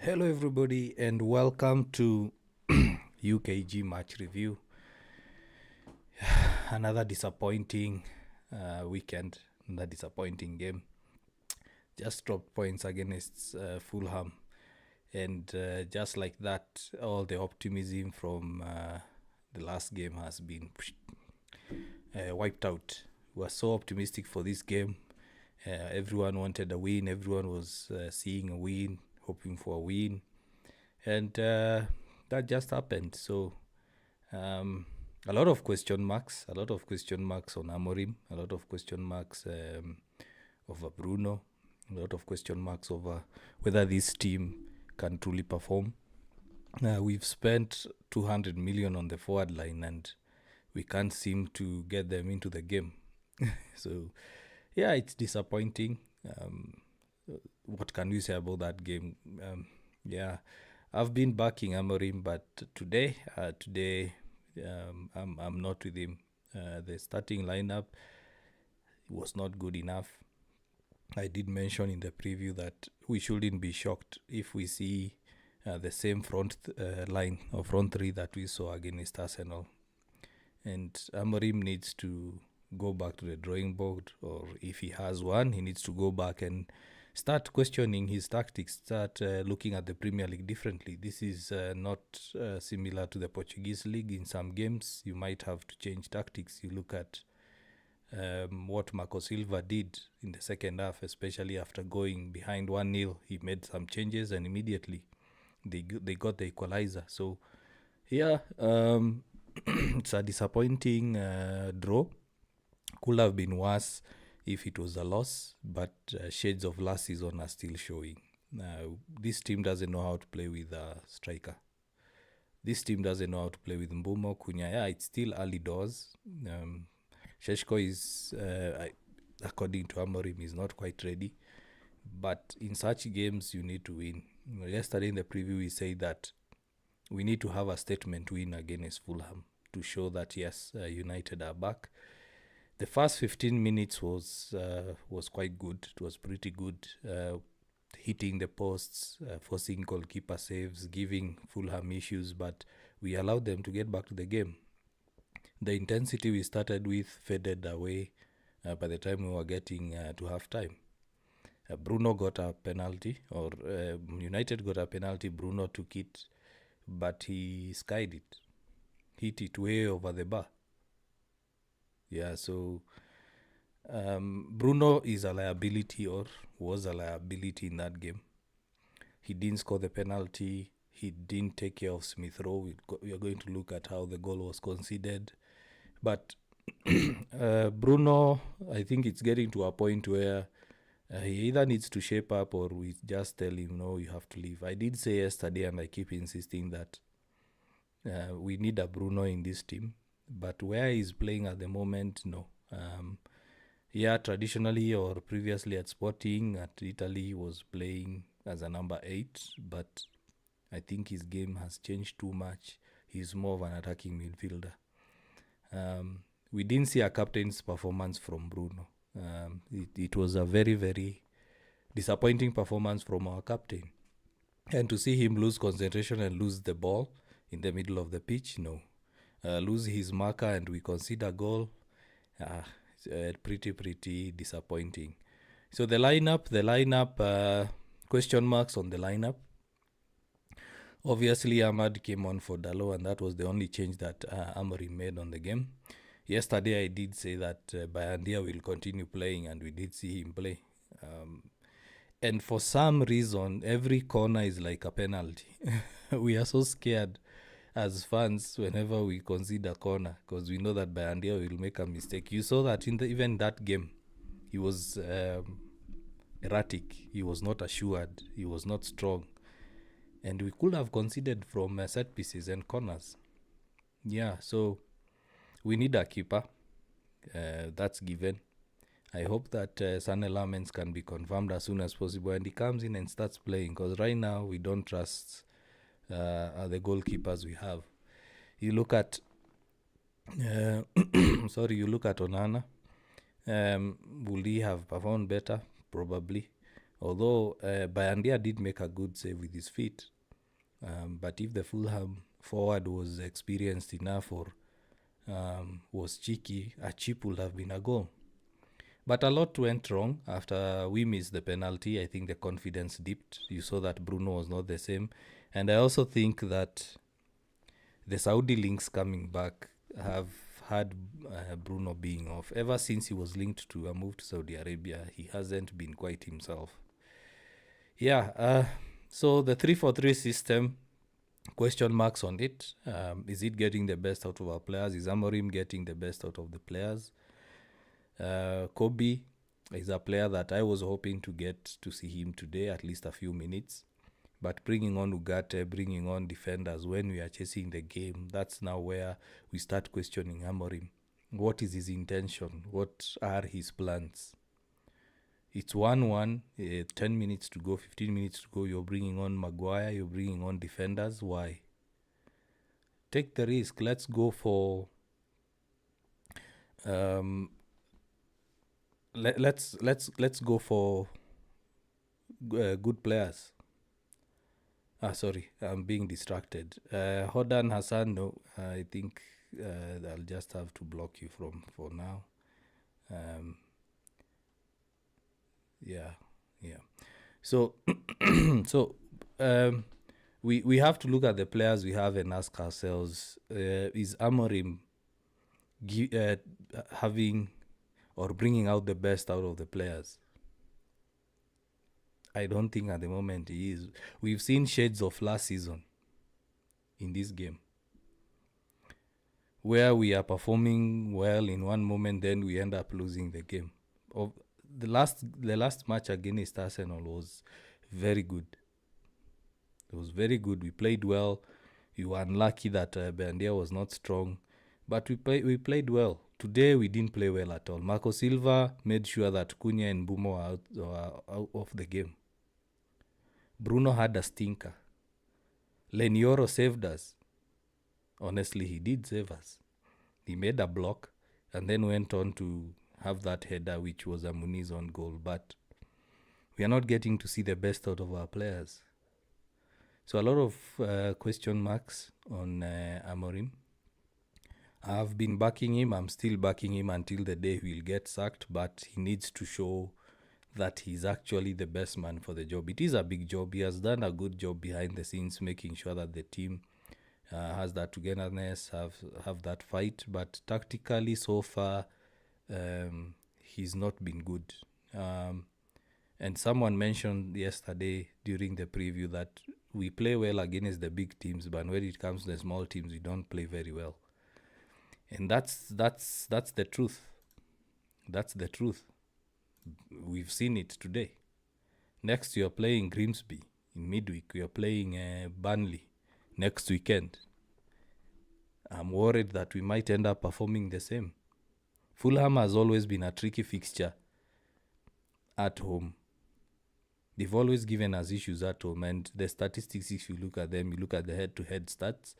Hello, everybody, and welcome to UKG match review. Another disappointing weekend, another disappointing game. Just dropped points against Fulham, and just like that, all the optimism from the last game has been wiped out. We were so optimistic for this game. Everyone wanted a win. Everyone was seeing a win, hoping for a win, and that just happened. So a lot of question marks on Amorim, a lot of question marks over Bruno, a lot of question marks over whether this team can truly perform. We've spent 200 million on the forward line and we can't seem to get them into the game. So yeah, it's disappointing. What can we say about that game? I've been backing Amorim, but today I'm not with him. The starting lineup was not good enough. I did mention in the preview that we shouldn't be shocked if we see the same front line or front three that we saw against Arsenal. And Amorim needs to go back to the drawing board, or if he has one, he needs to go back and start questioning his tactics, start looking at the Premier League differently. This is not similar to the Portuguese league. In some games, you might have to change tactics. You look at what Marco Silva did in the second half, especially after going behind 1-0. He made some changes and immediately they got the equalizer. So, yeah, it's a disappointing draw. Could have been worse if it was a loss, but shades of last season are still showing. This team doesn't know how to play with a striker. This team doesn't know how to play with Mbumo, Kunya. Yeah, it's still early doors. Sheshko is, according to Amorim, is not quite ready. But in such games, you need to win. Yesterday in the preview, we said that we need to have a statement win against Fulham to show that, yes, United are back. The first 15 minutes was quite good. It was pretty good. Hitting the posts, forcing goalkeeper saves, giving Fulham issues, but we allowed them to get back to the game. The intensity we started with faded away by the time we were getting to half-time. Bruno got a penalty, or United got a penalty. Bruno took it, but he skied it, hit it way over the bar. Yeah, so Bruno is a liability, or was a liability in that game. He didn't score the penalty. He didn't take care of Smith Rowe. We are going to look at how the goal was conceded. But Bruno, I think it's getting to a point where he either needs to shape up or we just tell him, no, you have to leave. I did say yesterday, and I keep insisting that we need a Bruno in this team. But where he's playing at the moment, no. Traditionally or previously at Sporting, at Italy, he was playing as a number 8. But I think his game has changed too much. He's more of an attacking midfielder. We didn't see a captain's performance from Bruno. It was a very, very disappointing performance from our captain. And to see him lose concentration and lose the ball in the middle of the pitch, no. Lose his marker and we concede a goal, pretty disappointing. So the lineup, question marks on the lineup. Obviously, Ahmad came on for Dalot, and that was the only change that Amorim made on the game. Yesterday, I did say that Bayandia will continue playing, and we did see him play. And for some reason, every corner is like a penalty. We are so scared as fans whenever we concede a corner, because we know that Bayandia will make a mistake. You saw that in even that game, he was erratic. He was not assured. He was not strong. And we could have conceded from set pieces and corners. Yeah, so we need a keeper. That's given. I hope that Sane Lamens can be confirmed as soon as possible and he comes in and starts playing, because right now we don't trust the goalkeepers we have. You look at Onana. Would he have performed better? Probably. Although Bayandia did make a good save with his feet, but if the Fulham forward was experienced enough or was cheeky, a chip would have been a goal. But a lot went wrong after we missed the penalty. I think the confidence dipped. You saw that Bruno was not the same. And I also think that the Saudi links coming back have had Bruno being off. Ever since he was linked to a move to Saudi Arabia, he hasn't been quite himself. Yeah, so the 3-4-3 system, question marks on it. Is it getting the best out of our players? Is Amorim getting the best out of the players? Kobe is a player that I was hoping to get to see him today, at least a few minutes. But bringing on Ugarte, bringing on defenders when we are chasing the game, that's now where we start questioning Amorim. What is his intention? What are his plans? It's 1-1, 10 minutes to go, 15 minutes to go. You're bringing on Maguire, you're bringing on defenders. Why? Take the risk. Let's go for... let's go for good players. Sorry, I'm being distracted. Hodan Hassan, no, I think I'll just have to block you for now. Yeah. So, we have to look at the players we have and ask ourselves: is Amorim having or bringing out the best out of the players? I don't think at the moment he is. We've seen shades of last season in this game, where we are performing well in one moment, then we end up losing the game. The last match against Arsenal was very good. It was very good. We played well. We were unlucky that Bayandia was not strong, but we played well. Today we didn't play well at all. Marco Silva made sure that Cunha and Bumo were out of the game. Bruno had a stinker. Leny Yoro saved us. Honestly, he did save us. He made a block and then went on to have that header, which was a Muniz on goal. But we are not getting to see the best out of our players. So a lot of question marks on Amorim. I've been backing him. I'm still backing him until the day he will get sacked. But he needs to show that he's actually the best man for the job. It is a big job. He has done a good job behind the scenes, making sure that the team has that togetherness, have that fight. But tactically, so far, he's not been good. And someone mentioned yesterday during the preview that we play well against the big teams, but when it comes to the small teams, we don't play very well. And that's the truth. That's the truth. We've seen it today. Next, you're playing Grimsby. In midweek, you're playing Burnley next weekend. I'm worried that we might end up performing the same. Fulham has always been a tricky fixture at home. They've always given us issues at home, and the statistics, if you look at them, you look at the head-to-head stats,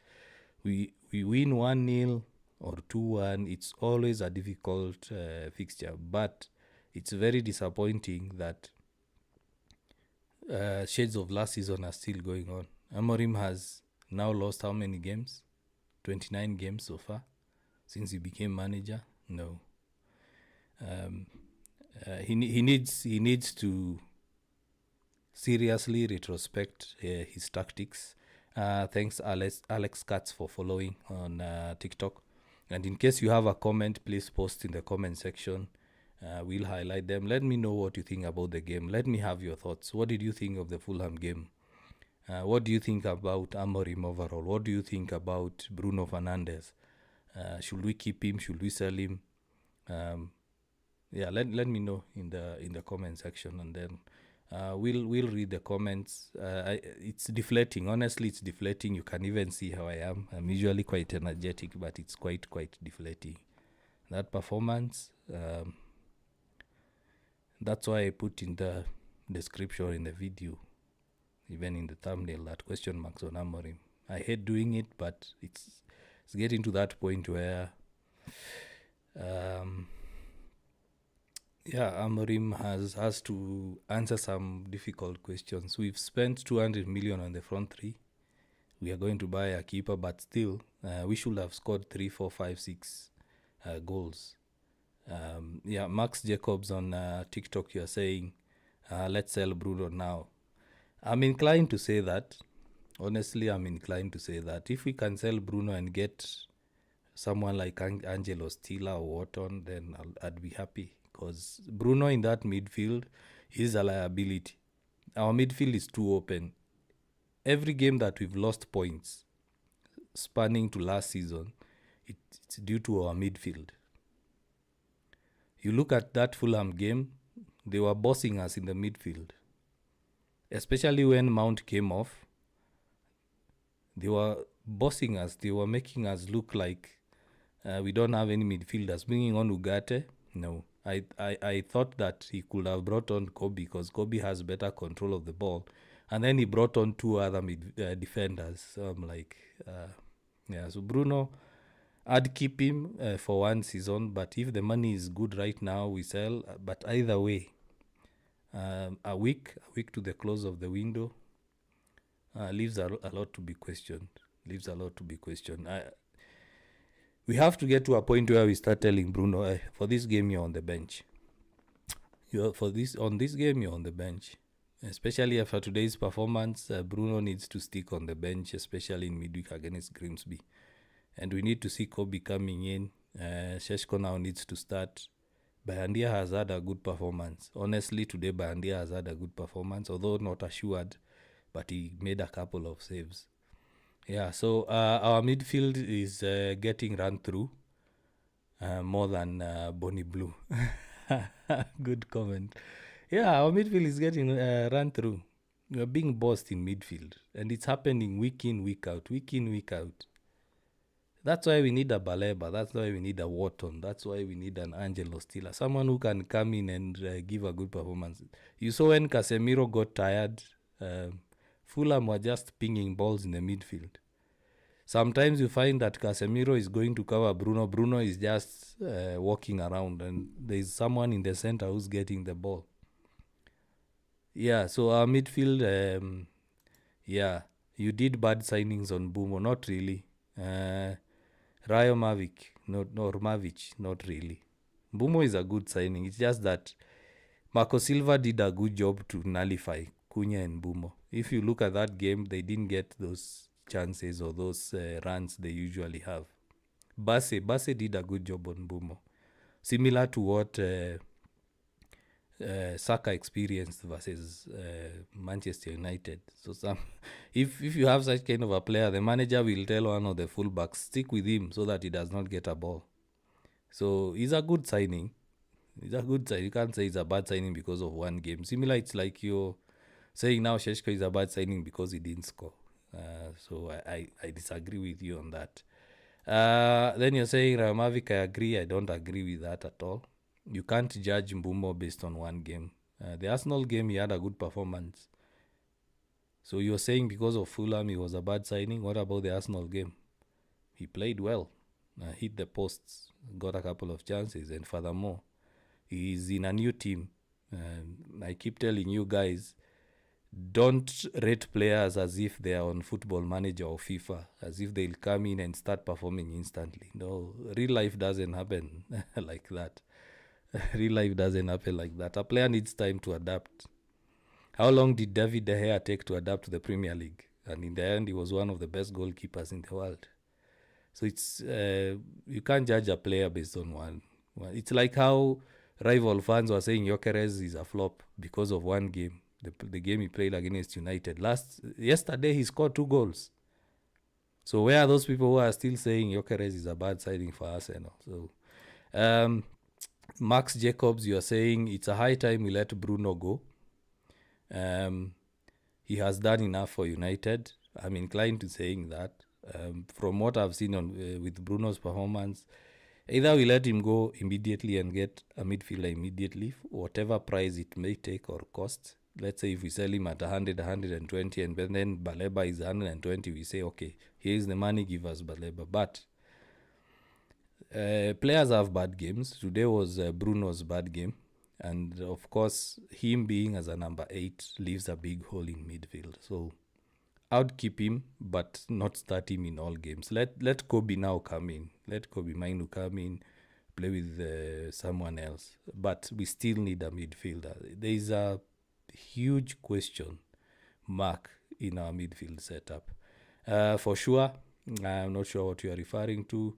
we win 1-0 or 2-1. It's always a difficult fixture, but it's very disappointing that shades of last season are still going on. Amorim has now lost how many games? 29 games so far since he became manager. No. He needs to seriously retrospect his tactics. Thanks Alex Katz for following on TikTok. And in case you have a comment, please post in the comment section. We'll highlight them. Let me know what you think about the game. Let me have your thoughts. What did you think of the Fulham game? What do you think about Amorim overall? What do you think about Bruno Fernandes? Should we keep him? Should we sell him? Let me know in the comment section, and then we'll read the comments. It's deflating. Honestly, it's deflating. You can even see how I am. I'm usually quite energetic, but it's quite deflating. That performance, that's why I put in the description in the video, even in the thumbnail, that question marks on Amorim. I hate doing it, but it's getting to that point where Yeah, Amorim has to answer some difficult questions. We've spent 200 million on the front three. We are going to buy a keeper, but still, we should have scored 3, 4, 5, 6 goals. Yeah, Max Jacobs on TikTok, you're saying, let's sell Bruno now. I'm inclined to say that. Honestly, I'm inclined to say that. If we can sell Bruno and get someone like Angelo Stila or Wharton, then I'd be happy. Because Bruno in that midfield is a liability. Our midfield is too open. Every game that we've lost points, spanning to last season, it's due to our midfield. You look at that Fulham game, they were bossing us in the midfield. Especially when Mount came off, they were bossing us. They were making us look like we don't have any midfielders. Bringing on Ugarte, no. I thought that he could have brought on Kobe because Kobe has better control of the ball. And then he brought on two other defenders. So I'm like, yeah, so Bruno, I'd keep him for one season. But if the money is good right now, we sell. But either way, a week to the close of the window, leaves a lot to be questioned. We have to get to a point where we start telling Bruno, for this game you're on the bench. On this game you're on the bench. Especially after today's performance, Bruno needs to stick on the bench, especially in midweek against Grimsby. And we need to see Kobe coming in. Sheshko now needs to start. Bayandia has had a good performance. Honestly, today Bayandia has had a good performance, although not assured, but he made a couple of saves. Yeah, so our midfield is getting run through more than Bonnie Blue. Good comment. Yeah, our midfield is getting run through. We are being bossed in midfield, and it's happening week in, week out. That's why we need a Baleba. That's why we need a Wharton. That's why we need an Angelo Stila. Someone who can come in and give a good performance. You saw when Casemiro got tired, Fulham were just pinging balls in the midfield. Sometimes you find that Casemiro is going to cover Bruno. Bruno is just walking around, and there's someone in the center who's getting the ball. Yeah, so our midfield, yeah, you did bad signings on Bumo. Not really. Rayo Mavic, not really. Bumo is a good signing. It's just that Marco Silva did a good job to nullify Cunha and Bumo. If you look at that game, they didn't get those chances or those runs they usually have. Basse did a good job on Bumo. Similar to what Saka experienced versus Manchester United. So if you have such kind of a player, the manager will tell one of the fullbacks, stick with him so that he does not get a ball. So he's a good signing. You can't say it's a bad signing because of one game. Similar, it's like you're saying now Sheshko is a bad signing because he didn't score. So I disagree with you on that. Then you're saying Ramavik, I agree. I don't agree with that at all. You can't judge Mbumo based on one game. The Arsenal game, he had a good performance. So you're saying because of Fulham, he was a bad signing. What about the Arsenal game? He played well, hit the posts, got a couple of chances, and furthermore, he's in a new team. I keep telling you guys, don't rate players as if they are on Football Manager or FIFA, as if they'll come in and start performing instantly. No, real life doesn't happen like that. Real life doesn't happen like that. A player needs time to adapt. How long did David De Gea take to adapt to the Premier League? And in the end, he was one of the best goalkeepers in the world. So it's you can't judge a player based on one. It's like how rival fans were saying Gyökeres is a flop because of one game, the game he played against United. Yesterday, he scored 2 goals. So where are those people who are still saying Gyökeres is a bad signing for Arsenal? So Max Jacobs, you are saying it's a high time we let Bruno go. He has done enough for United. I'm inclined to saying that. From what I've seen with Bruno's performance, either we let him go immediately and get a midfielder immediately, whatever price it may take or cost. Let's say if we sell him at 100, 120, and then Baleba is 120, we say, okay, here's the money, give us Baleba. But players have bad games. Today was Bruno's bad game. And of course, him being as a number 8 leaves a big hole in midfield. So I'd keep him, but not start him in all games. Let Kobe now come in. Let Kobe Mainu come in, play with someone else. But we still need a midfielder. There is a huge question mark in our midfield setup. For sure, I'm not sure what you are referring to.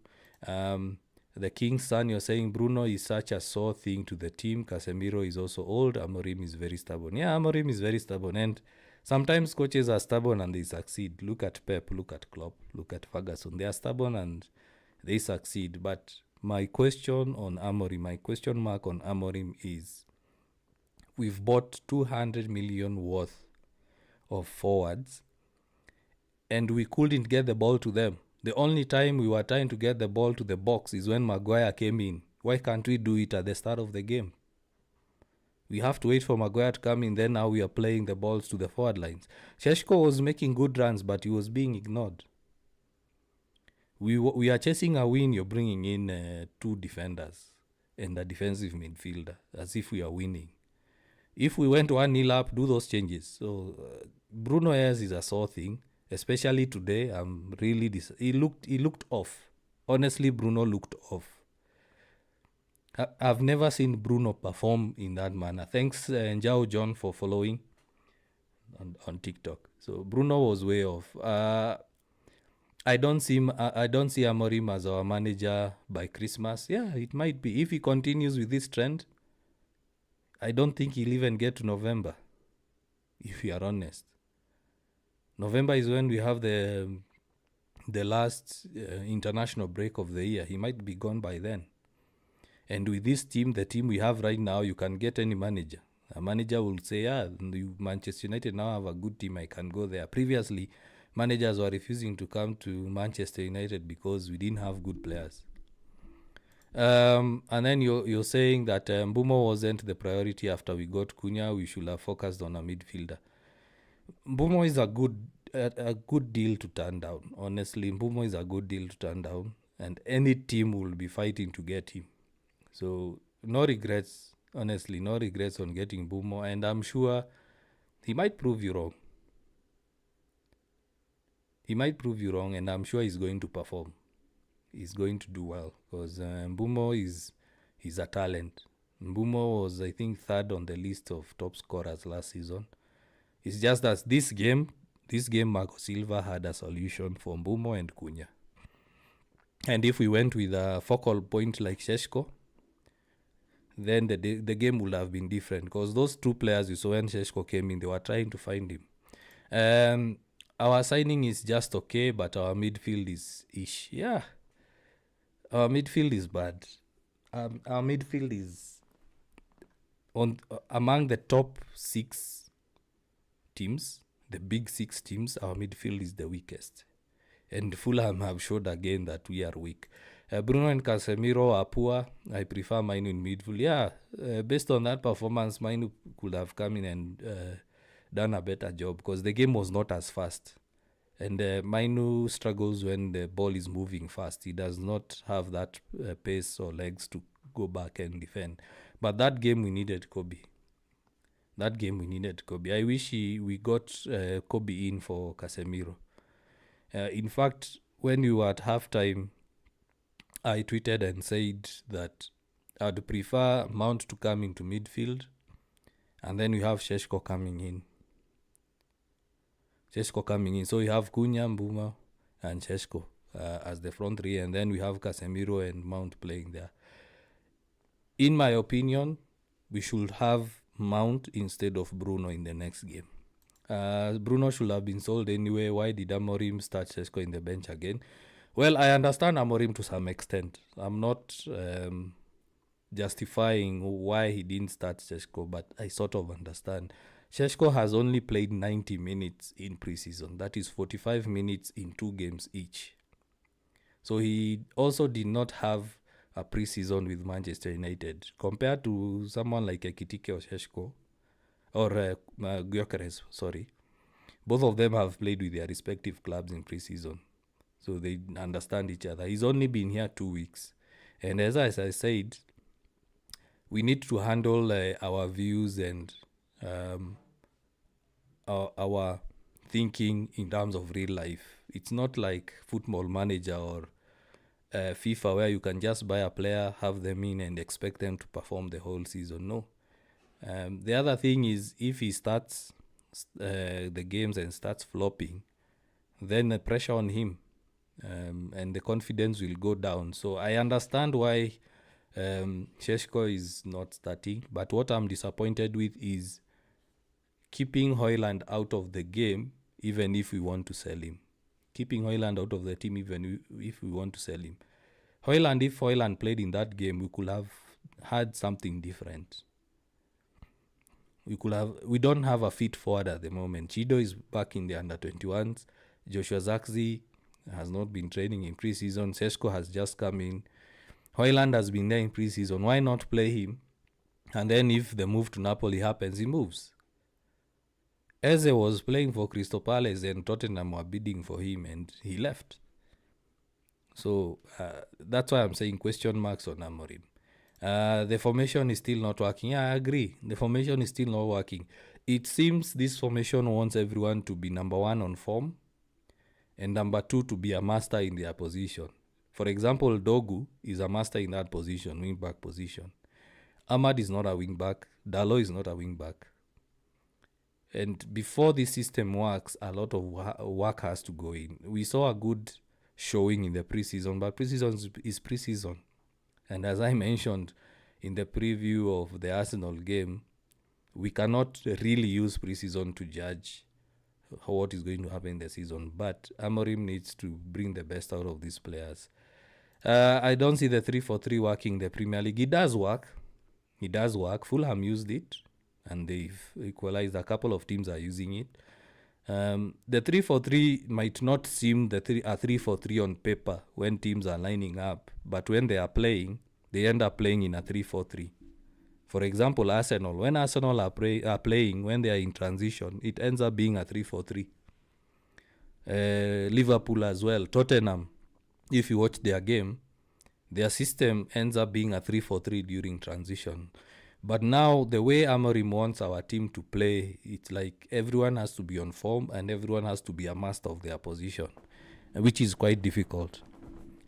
The King's son, you're saying Bruno is such a sore thing to the team. Casemiro is also old. Amorim is very stubborn. Yeah, Amorim is very stubborn. And sometimes coaches are stubborn and they succeed. Look at Pep, look at Klopp, look at Ferguson. They are stubborn and they succeed. But my question on Amorim, my question mark on Amorim is, we've bought 200 million worth of forwards and we couldn't get the ball to them. The only time we were trying to get the ball to the box is when Maguire came in. Why can't we do it at the start of the game? We have to wait for Maguire to come in, then now we are playing the balls to the forward lines. Sheshko was making good runs, but he was being ignored. We are chasing a win, you're bringing in 2 defenders and a defensive midfielder, as if we are winning. If we went 1-0 up, do those changes. So Bruno Fernandes is a sore thing. Especially today, I'm really he looked off. Honestly, Bruno looked off. I've never seen Bruno perform in that manner. Thanks, Njao John, for following on TikTok. So Bruno was way off. I don't see Amorim as our manager by Christmas. Yeah, it might be. If he continues with this trend, I don't think he'll even get to November, if we are honest. November is when we have the last international break of the year. He might be gone by then. And with this team, the team we have right now, you can get any manager. A manager will say, Manchester United now have a good team, I can go there. Previously, managers were refusing to come to Manchester United because we didn't have good players. And then you're saying that Mbeumo wasn't the priority after we got Cunha. We should have focused on a midfielder. Mbeumo is a good deal to turn down. Honestly, Mbeumo is a good deal to turn down, and any team will be fighting to get him. So no regrets, honestly, no regrets on getting Mbeumo, and I'm sure he might prove you wrong. He might prove you wrong, and I'm sure he's going to perform. He's going to do well, because Mbeumo he's a talent. Mbeumo was, I think, 3rd on the list of top scorers last season. It's just that this game, Marco Silva had a solution for Mbeumo and Cunha. And if we went with a focal point like Sheshko, then the game would have been different, because those 2 players you saw when Sheshko came in, they were trying to find him. Our signing is just okay, but our midfield is ish. Yeah, our midfield is bad. Our midfield is among the top 6 teams, the big 6 teams. Our midfield is the weakest, and Fulham have showed again that we are weak. Bruno and Casemiro are poor. I prefer Mainu in midfield. Yeah, based on that performance, Mainu could have come in and done a better job, because the game was not as fast. And Mainu struggles when the ball is moving fast. He does not have that pace or legs to go back and defend. But that game we needed Kobe. I wish we got Kobe in for Casemiro. In fact, when we were at halftime, I tweeted and said that I'd prefer Mount to come into midfield, and then we have Sheshko coming in. So we have Cunha, Mbeumo, and Sheshko as the front 3, and then we have Casemiro and Mount playing there. In my opinion, we should have Mount instead of Bruno in the next game. Bruno should have been sold anyway. Why did Amorim start Sheshko in the bench again? Well, I understand Amorim to some extent. I'm not justifying why he didn't start Sheshko, but I sort of understand. Sheshko has only played 90 minutes in preseason. That is 45 minutes in 2 games each. So he also did not have a preseason with Manchester United. Compared to someone like Ekitike or Sheshko, or Gyökeres, sorry. Both of them have played with their respective clubs in preseason, so they understand each other. He's only been here 2 weeks. And as I said, we need to handle our views and our thinking in terms of real life. It's not like Football Manager or FIFA where you can just buy a player, have them in, and expect them to perform the whole season. No. The other thing is if he starts the games and starts flopping, then the pressure on him and the confidence will go down. So I understand why Šeško is not starting, but what I'm disappointed with is keeping Højlund out of the game even if we want to sell him. Keeping Højlund out of the team even if we want to sell him. If Højlund played in that game, we could have had something different. We don't have a fit forward at the moment. Chido is back in the under-21s. Joshua Zirkzee has not been training in pre-season. Šeško has just come in. Højlund has been there in pre-season. Why not play him? And then if the move to Napoli happens, he moves. Eze was playing for Crystal Palace and Tottenham were bidding for him and he left. So that's why I'm saying question marks on Amorim. The formation is still not working. Yeah, I agree. The formation is still not working. It seems this formation wants everyone to be number one on form and number two to be a master in their position. For example, Dogu is a master in that position, wing-back position. Ahmad is not a wing-back. Dalot is not a wing-back. And before this system works, a lot of work has to go in. We saw a good showing in the preseason, but preseason is preseason. And as I mentioned in the preview of the Arsenal game, we cannot really use preseason to judge what is going to happen in the season. But Amorim needs to bring the best out of these players. I don't see the 3-4-3 working in the Premier League. It does work. Fulham used it, and they've equalized. A couple of teams are using it. The 3-4-3 might not seem a 3-4-3 on paper when teams are lining up, but when they are playing, they end up playing in a 3-4-3. For example, Arsenal. When Arsenal are playing, when they are in transition, it ends up being a 3-4-3. Liverpool as well. Tottenham, if you watch their game, their system ends up being a 3-4-3 during transition. But now, the way Amorim wants our team to play, it's like everyone has to be on form and everyone has to be a master of their position, which is quite difficult.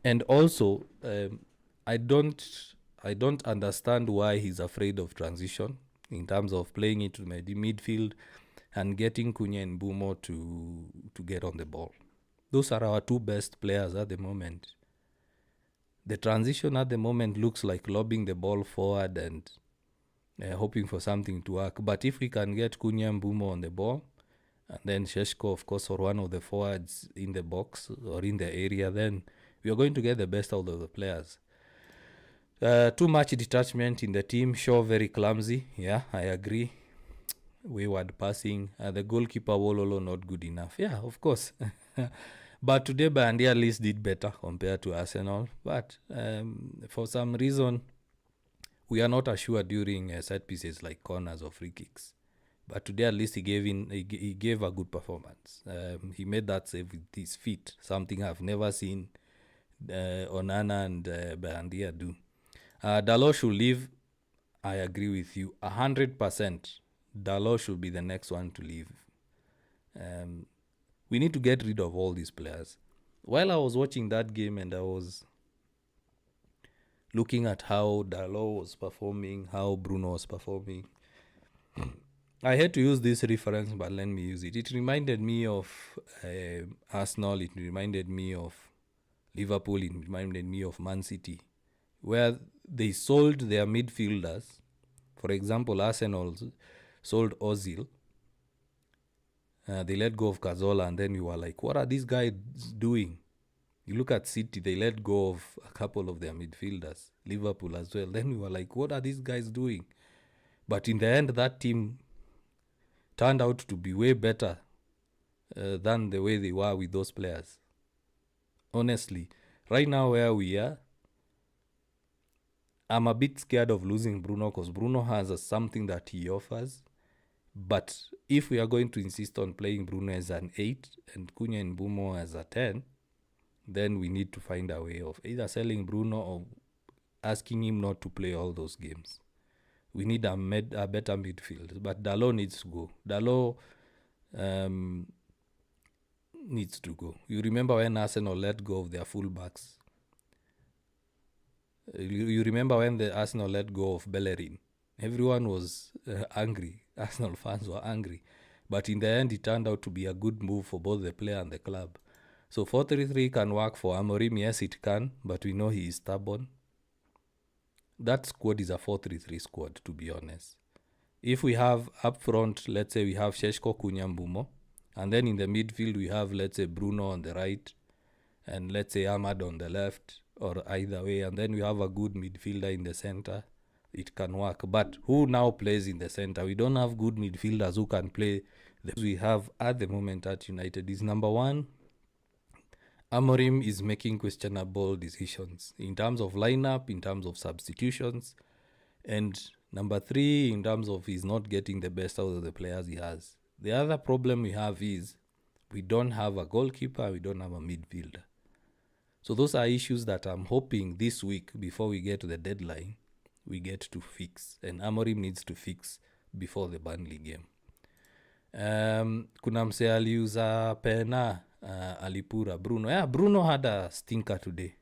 And also, I don't understand why he's afraid of transition in terms of playing into midfield and getting Cunha and Bumo to get on the ball. Those are our two best players at the moment. The transition at the moment looks like lobbing the ball forward and hoping for something to work. But if we can get Cunha and Bumo on the ball, and then Šeško, of course, or one of the forwards in the box or in the area, then we are going to get the best out of the players. Too much detachment in the team. Shaw very clumsy. Yeah, I agree. Wayward passing. The goalkeeper Wololo not good enough. Yeah, of course. But today Bandia at least did better compared to Arsenal. But for some reason, we are not assured during set pieces like corners or free kicks. But today at least he gave a good performance. He made that save with his feet, something I've never seen Onana and Bandia do. Dalot should leave. I agree with you 100%. Dalot should be the next one to leave. We need to get rid of all these players. While I was watching that game and I was looking at how Dalot was performing, how Bruno was performing, I had to use this reference, but let me use it. It reminded me of Arsenal. It reminded me of Liverpool. It reminded me of Man City, where they sold their midfielders. For example, Arsenal sold Ozil. They let go of Cazorla, and then we were like, what are these guys doing? You look at City, they let go of a couple of their midfielders. Liverpool as well. Then we were like, what are these guys doing? But in the end, that team turned out to be way better than the way they were with those players. Honestly, right now where we are, I'm a bit scared of losing Bruno because Bruno has something that he offers. But if we are going to insist on playing Bruno as an 8 and Cunha and Bumo as a 10, then we need to find a way of either selling Bruno or asking him not to play all those games. We need a better midfield. But Dalot needs to go. Dalot needs to go. You remember when Arsenal let go of their fullbacks? You remember when the Arsenal let go of Bellerin? Everyone was angry. Arsenal fans were angry. But in the end, it turned out to be a good move for both the player and the club. So 4-3-3 can work for Amorim. Yes, it can. But we know he is stubborn. That squad is a 4-3-3 squad, to be honest. If we have up front, let's say we have Sheshko, Kunya, Mbumo, and then in the midfield we have, let's say, Bruno on the right, and let's say Ahmad on the left, or either way, and then we have a good midfielder in the center, it can work. But who now plays in the center? We don't have good midfielders who can play. We have at the moment at United is number one, Amorim is making questionable decisions in terms of lineup, in terms of substitutions, and number three, in terms of he's not getting the best out of the players he has. The other problem we have is we don't have a goalkeeper, we don't have a midfielder. So those are issues that I'm hoping this week, before we get to the deadline, we get to fix. And Amorim needs to fix before the Burnley game. Kuna mse aliuza pena alipura Bruno. Yeah, Bruno had a stinker today.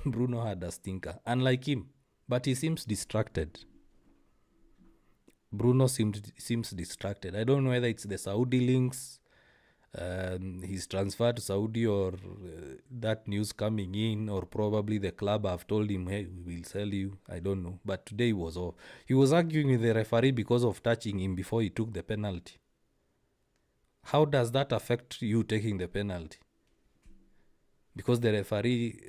Bruno had a stinker, unlike him. But he seems distracted. Bruno seems distracted. I don't know whether it's the Saudi links, his transfer to Saudi, or that news coming in, or probably the club have told him, hey, we will sell you. I don't know. But today he was arguing with the referee because of touching him before he took the penalty. How does that affect you taking the penalty? Because the referee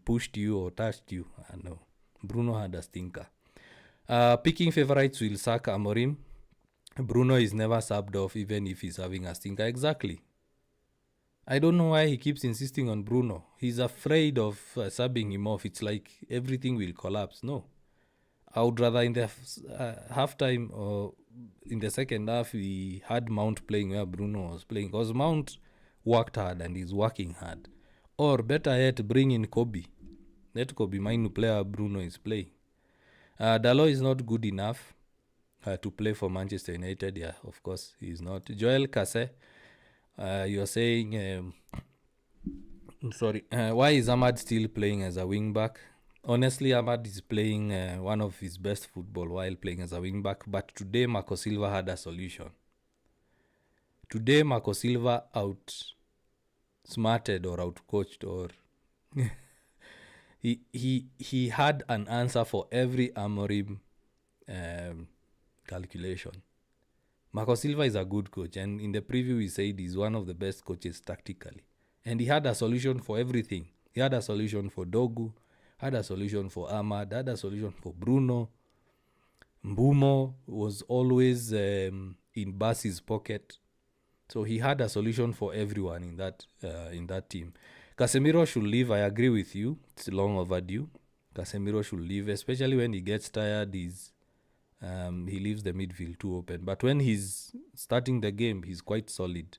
pushed you or touched you? No. Bruno had a stinker. Picking favorites will sack Amorim. Bruno is never subbed off even if he's having a stinker. Exactly. I don't know why he keeps insisting on Bruno. He's afraid of subbing him off. It's like everything will collapse. No. I would rather in the halftime or in the second half, we had Mount playing where Bruno was playing. Because Mount worked hard and he's working hard. Or better yet, bring in Kobe. Let Kobe Mainu play where Bruno is playing. Dalot is not good enough to play for Manchester United. Yeah, of course, he is not. Joel Casse, you're saying, why is Ahmad still playing as a wing-back? Honestly, Ahmad is playing one of his best football while playing as a wing-back. But today, Marco Silva had a solution. Today, Marco Silva outsmarted or outcoached or... He had an answer for every Amorim calculation. Marco Silva is a good coach, and in the preview he said he's one of the best coaches tactically. And he had a solution for everything. He had a solution for Dogu, had a solution for Ahmad, had a solution for Bruno. Mbumo was always in Bassi's pocket. So he had a solution for everyone in that team. Casemiro should leave. I agree with you. It's long overdue. Casemiro should leave, especially when he gets tired. He leaves the midfield too open. But when he's starting the game, he's quite solid.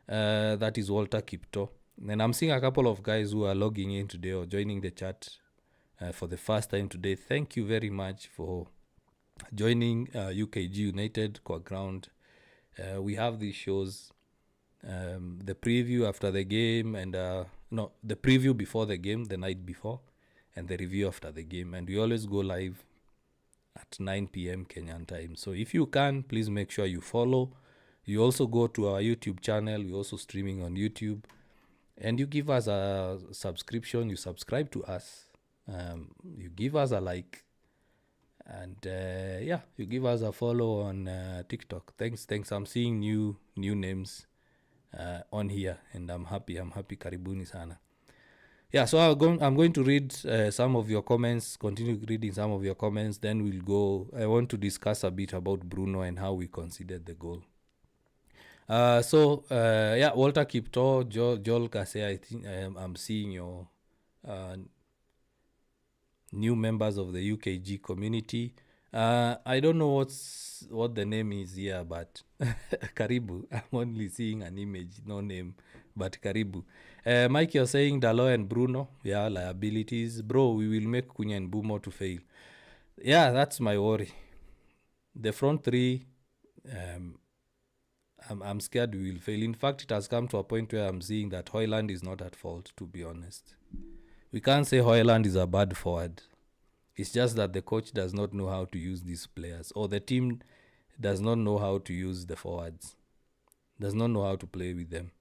That is Walter Kipto. And I'm seeing a couple of guys who are logging in today or joining the chat for the first time today. Thank you very much for joining UKG United Core Ground. We have these shows, the preview after the game, and the preview before the game, the night before, and the review after the game. And we always go live at 9 p.m. Kenyan time. So if you can, please make sure you follow. You also go to our YouTube channel. We're also streaming on YouTube. And you give us a subscription. You subscribe to us. You give us a like. And you give us a follow on TikTok. Thanks. I'm seeing new names on here, and I'm happy. Karibuni sana. Yeah, so I'm going to read some of your comments, continue reading some of your comments, then we'll go. I want to discuss a bit about Bruno and how we considered the goal. Walter Kipto, Joel Kase, I think I'm seeing your new members of the UKG community. I don't know what the name is here, but Karibu. I'm only seeing an image, no name, but Karibu. Mike, you're saying Dalot and Bruno, liabilities. Bro, we will make Kunya and Bumo to fail. Yeah, that's my worry. The front three, um, I'm scared we will fail. In fact, it has come to a point where I'm seeing that Højlund is not at fault, to be honest. We can't say Højlund is a bad forward. It's just that the coach does not know how to use these players, or the team does not know how to use the forwards, does not know how to play with them.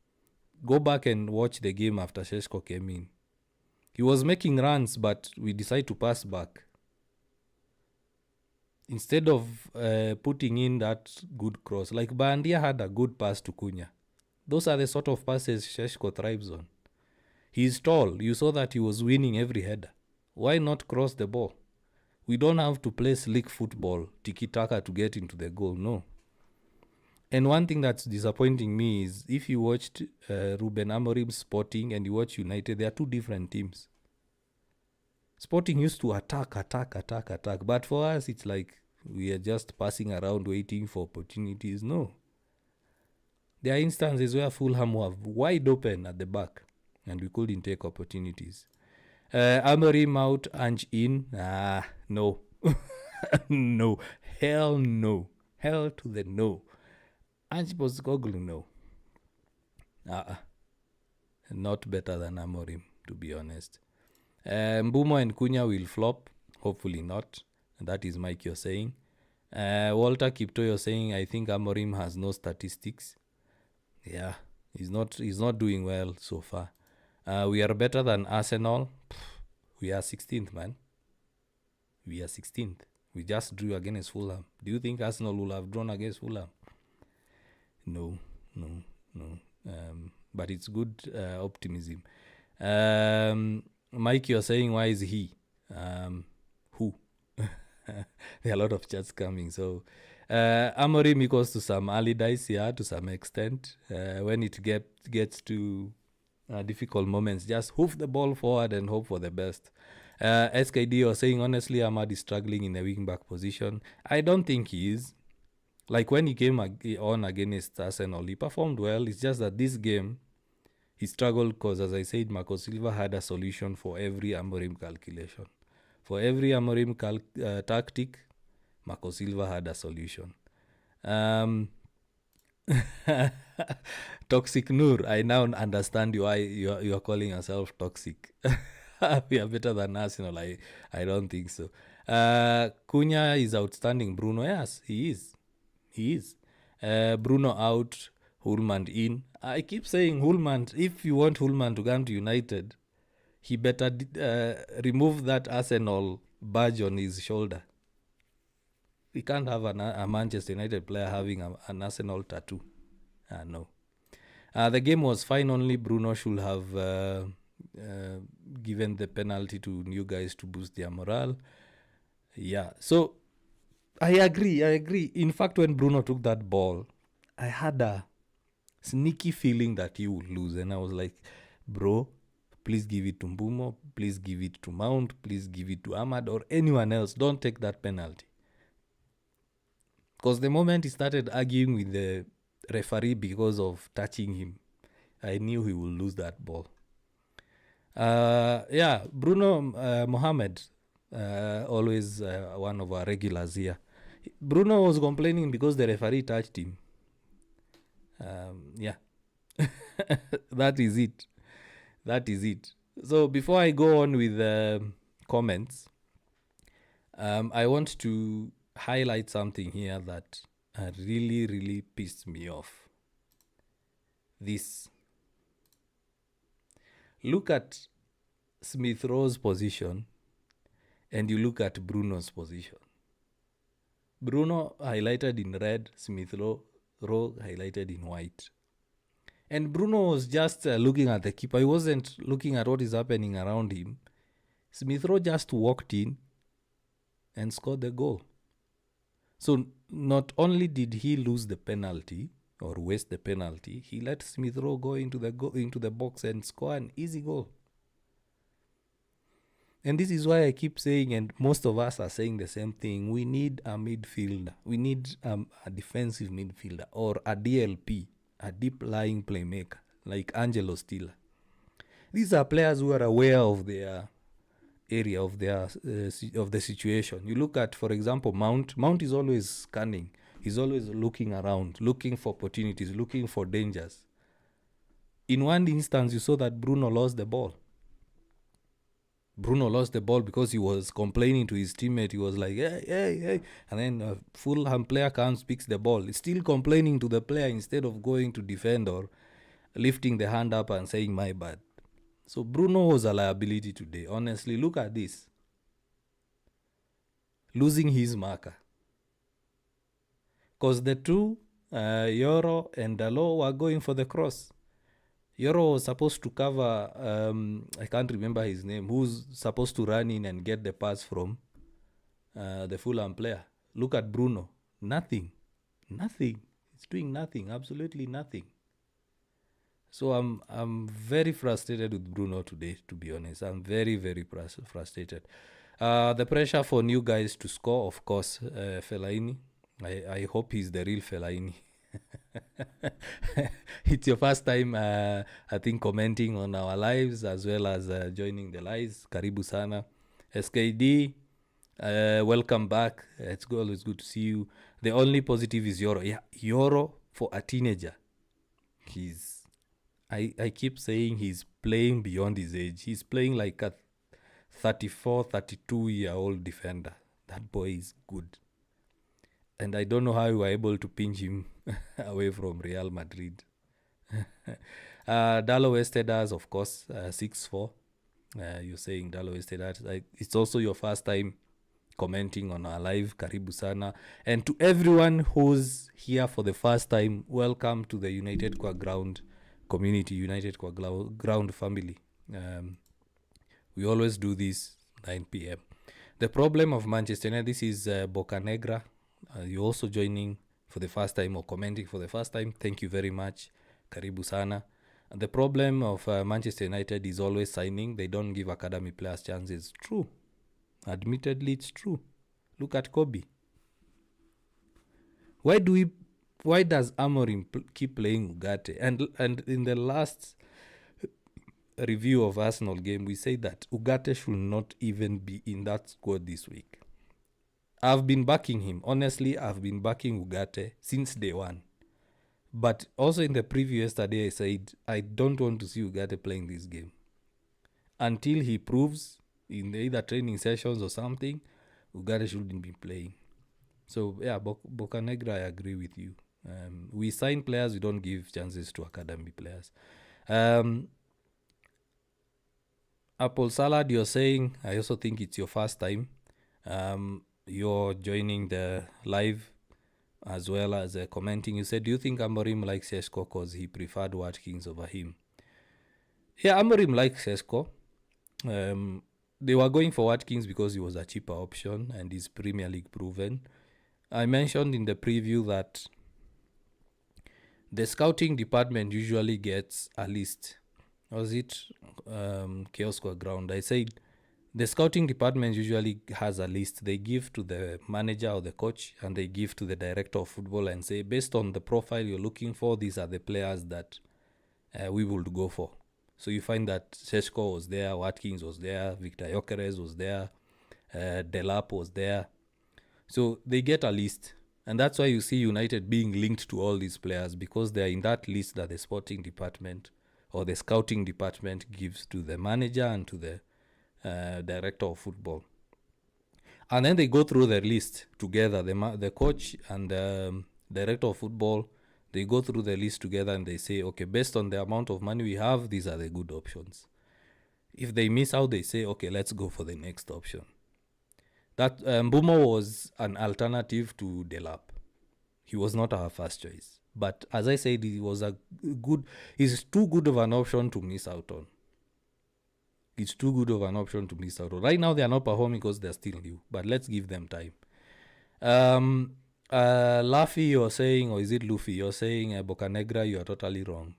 Go back and watch the game after Šeško came in. He was making runs, but we decided to pass back. Instead of putting in that good cross, like Bandia had a good pass to Cunha. Those are the sort of passes Šeško thrives on. He's tall. You saw that he was winning every header. Why not cross the ball? We don't have to play slick football, tiki-taka, to get into the goal, no. And one thing that's disappointing me is if you watched Ruben Amorim's Sporting and you watch United, they are two different teams. Sporting used to attack. But for us, it's like we are just passing around waiting for opportunities. No. There are instances where Fulham were wide open at the back and we couldn't take opportunities. Amorim out, Ange in. No. No. Hell no. Hell to the no. Ange Postecoglou, no. Not better than Amorim, to be honest. Mbumo and Cunha will flop. Hopefully not. That is Mike you're saying. Walter Kipto, you're saying, I think Amorim has no statistics. Yeah, he's not doing well so far. We are better than Arsenal. We are 16th, man. We are 16th. We just drew against Fulham. Do you think Arsenal will have drawn against Fulham? No. But it's good optimism. Mike, you're saying, why is he? Who? There are a lot of chats coming. So Amorim equals to some early dice, yeah, to some extent. When it gets to difficult moments, just hoof the ball forward and hope for the best. SKD, you're saying, honestly, Ahmad is struggling in the wing-back position. I don't think he is. Like when he came on against Arsenal, he performed well. It's just that this game, he struggled because, as I said, Marco Silva had a solution for every Amorim calculation. For every Amorim tactic, Marco Silva had a solution. Toxic Nur, I now understand why you are calling yourself toxic. We are better than Arsenal. I don't think so. Cunha is outstanding. Bruno, yes, he is. Bruno out, Hulman in. I keep saying Hulman, if you want Hulman to come to United, he better remove that Arsenal badge on his shoulder. We can't have a Manchester United player having an Arsenal tattoo. No. The game was fine, only Bruno should have given the penalty to new guys to boost their morale. Yeah, so I agree. In fact, when Bruno took that ball, I had a sneaky feeling that he would lose. And I was like, bro, please give it to Mbumo. Please give it to Mount. Please give it to Ahmad or anyone else. Don't take that penalty. Because the moment he started arguing with the referee because of touching him, I knew he would lose that ball. Bruno Mohamed, always one of our regulars here. Bruno was complaining because the referee touched him. That is it. So before I go on with comments, I want to highlight something here that really, really pissed me off. This. Look at Smith Rowe's position and you look at Bruno's position. Bruno highlighted in red, Smith Rowe highlighted in white. And Bruno was just looking at the keeper. He wasn't looking at what is happening around him. Smith Rowe just walked in and scored the goal. So not only did he lose the penalty or waste the penalty, he let Smith Rowe go into the box and score an easy goal. And this is why I keep saying, and most of us are saying the same thing, we need a midfielder. We need a defensive midfielder or a DLP, a deep-lying playmaker, like Angelo Stiller. These are players who are aware of their area of their of the situation. You look at, for example, Mount. Mount is always scanning. He's always looking around, looking for opportunities, looking for dangers. In one instance, you saw that Bruno lost the ball. Bruno lost the ball because he was complaining to his teammate. He was like, hey. And then a Fulham player comes, picks the ball. He's still complaining to the player instead of going to defend or lifting the hand up and saying, my bad. So Bruno was a liability today. Honestly, look at this. Losing his marker. Because the two, Yoro and Dalo, were going for the cross. Yoro was supposed to cover, I can't remember his name, who's supposed to run in and get the pass from the Fulham player. Look at Bruno. Nothing. He's doing nothing. Absolutely nothing. So I'm very frustrated with Bruno today, to be honest. I'm very, very frustrated. The pressure for new guys to score, of course, Fellaini. I hope he's the real Fellaini. It's your first time, I think, commenting on our lives as well as joining the lives. Karibu sana. SKD, welcome back. It's always good to see you. The only positive is Yoro. Yeah, Yoro for a teenager. I keep saying he's playing beyond his age. He's playing like a 34, 32-year-old defender. That boy is good. And I don't know how we were able to pinch him away from Real Madrid. Dalo Estedas, of course, 6'4". You're saying Dalo Estedas. It's also your first time commenting on our live. Karibu sana. And to everyone who's here for the first time, welcome to the United Kwa Ground community, United Kwa Ground family. We always do this 9 p.m. The problem of Manchester United, this is Bocanegra. You're also joining for the first time or commenting for the first time. Thank you very much. Karibu sana. The problem of Manchester United is always signing. They don't give academy players chances. True. Admittedly, it's true. Look at Kobe. Why does Amorim keep playing Ugarte? And in the last review of Arsenal game, we say that Ugarte should not even be in that squad this week. I've been backing him. Honestly, I've been backing Ugarte since day one. But also in the preview yesterday, I said, I don't want to see Ugarte playing this game. Until he proves in either training sessions or something, Ugarte shouldn't be playing. So, yeah, Bocanegra, I agree with you. We sign players, we don't give chances to academy players. Apple Salad, you're saying, I also think it's your first time. You're joining the live as well as commenting. You said, do you think Amorim likes Sesko because he preferred Watkins over him? Yeah, Amorim likes Sesko. They were going for Watkins because he was a cheaper option and he's Premier League proven. I mentioned in the preview that the scouting department usually gets a list. Was it Kiosk Ground? I said the scouting department usually has a list. They give to the manager or the coach and they give to the director of football and say, based on the profile you're looking for, these are the players that we would go for. So you find that Sesko was there, Watkins was there, Victor Gyökeres was there, Delap was there. So they get a list. And that's why you see United being linked to all these players, because they're in that list that the sporting department or the scouting department gives to the manager and to the director of football. And then they go through the list together, the coach and the director of football. They go through the list together and they say, okay, based on the amount of money we have, these are the good options. If they miss out, they say, okay, let's go for the next option. That Mbumo was an alternative to Delap. He was not our first choice. But as I said, he's too good of an option to miss out on. It's too good of an option to miss out on. Right now, they are not performing because they're still new. But let's give them time. Luffy, you're saying, or is it Luffy? You're saying Bocanegra, you are totally wrong.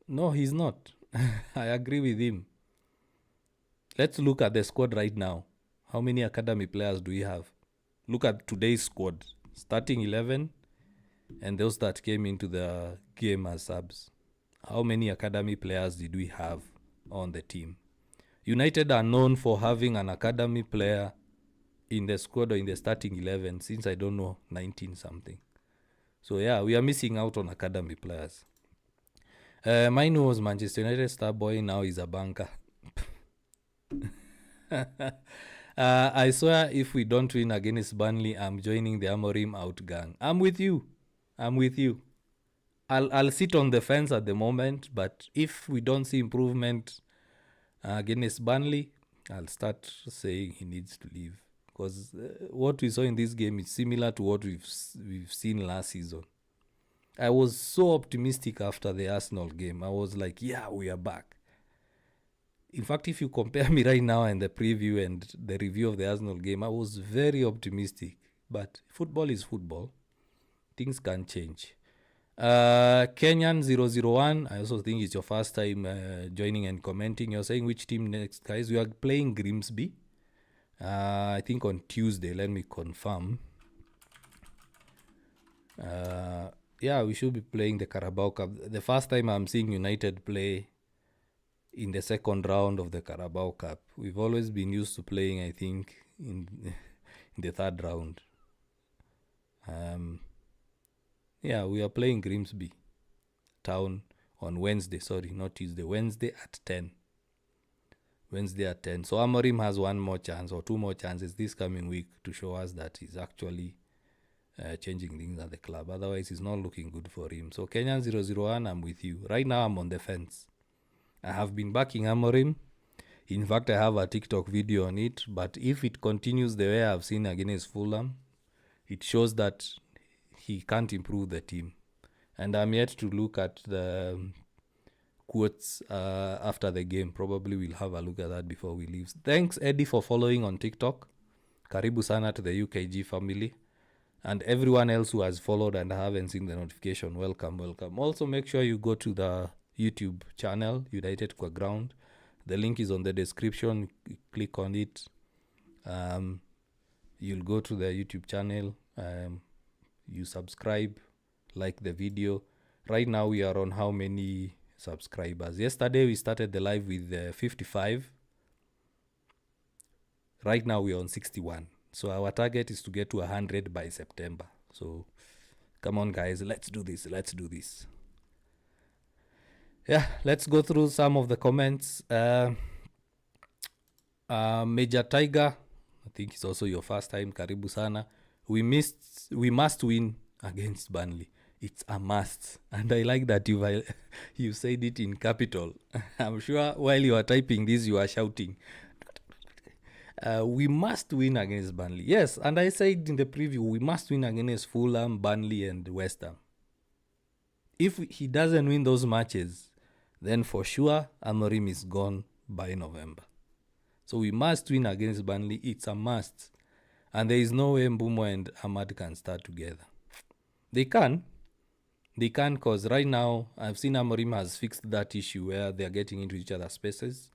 No, he's not. I agree with him. Let's look at the squad right now. How many academy players do we have? Look at today's squad. Starting 11 and those that came into the game as subs. How many academy players did we have on the team? United are known for having an academy player in the squad or in the starting 11 since, I don't know, 19 something. So yeah, we are missing out on academy players. Mine was Manchester United star boy, now he's a banker. I swear if we don't win against Burnley, I'm joining the Amorim out gang. I'm with you. I'll sit on the fence at the moment, but if we don't see improvement against Burnley, I'll start saying he needs to leave. Because what we saw in this game is similar to what we've seen last season. I was so optimistic after the Arsenal game. I was like, yeah, we are back. In fact, if you compare me right now and the preview and the review of the Arsenal game, I was very optimistic. But football is football. Things can change. Kenyan 001, I also think it's your first time joining and commenting. You're saying which team next, guys? We are playing Grimsby. I think on Tuesday. Let me confirm. Yeah, we should be playing the Carabao Cup. The first time I'm seeing United play in the second round of the Carabao Cup. We've always been used to playing, I think, in the third round. Yeah, we are playing Grimsby Town on Wednesday. Sorry, not Tuesday. Wednesday at 10. So Amorim has one more chance or two more chances this coming week to show us that he's actually changing things at the club. Otherwise, it's not looking good for him. So Kenyan 001, I'm with you. Right now, I'm on the fence. I have been backing Amorim. In fact, I have a TikTok video on it. But if it continues the way I've seen against Fulham, it shows that he can't improve the team. And I'm yet to look at the quotes after the game. Probably we'll have a look at that before we leave. Thanks, Eddie, for following on TikTok. Karibu sana to the UKG family. And everyone else who has followed and haven't seen the notification, welcome. Also, make sure you go to the YouTube channel, United Kwa Ground. The link is on the description. You click on it. You'll go to the YouTube channel. You subscribe, like the video. Right now we are on how many subscribers? Yesterday we started the live with 55. Right now we're on 61. So our target is to get to 100 by September. So come on, guys, let's do this. Yeah, let's go through some of the comments. Major Tiger, I think it's also your first time. Karibu sana. We must win against Burnley. It's a must. And I like that you said it in capital. I'm sure while you are typing this, you are shouting. We must win against Burnley. Yes, and I said in the preview, we must win against Fulham, Burnley, and West Ham. If he doesn't win those matches, then for sure, Amorim is gone by November. So we must win against Burnley. It's a must. And there is no way Mbumo and Ahmad can start together. They can because right now, I've seen Amorim has fixed that issue where they're getting into each other's spaces.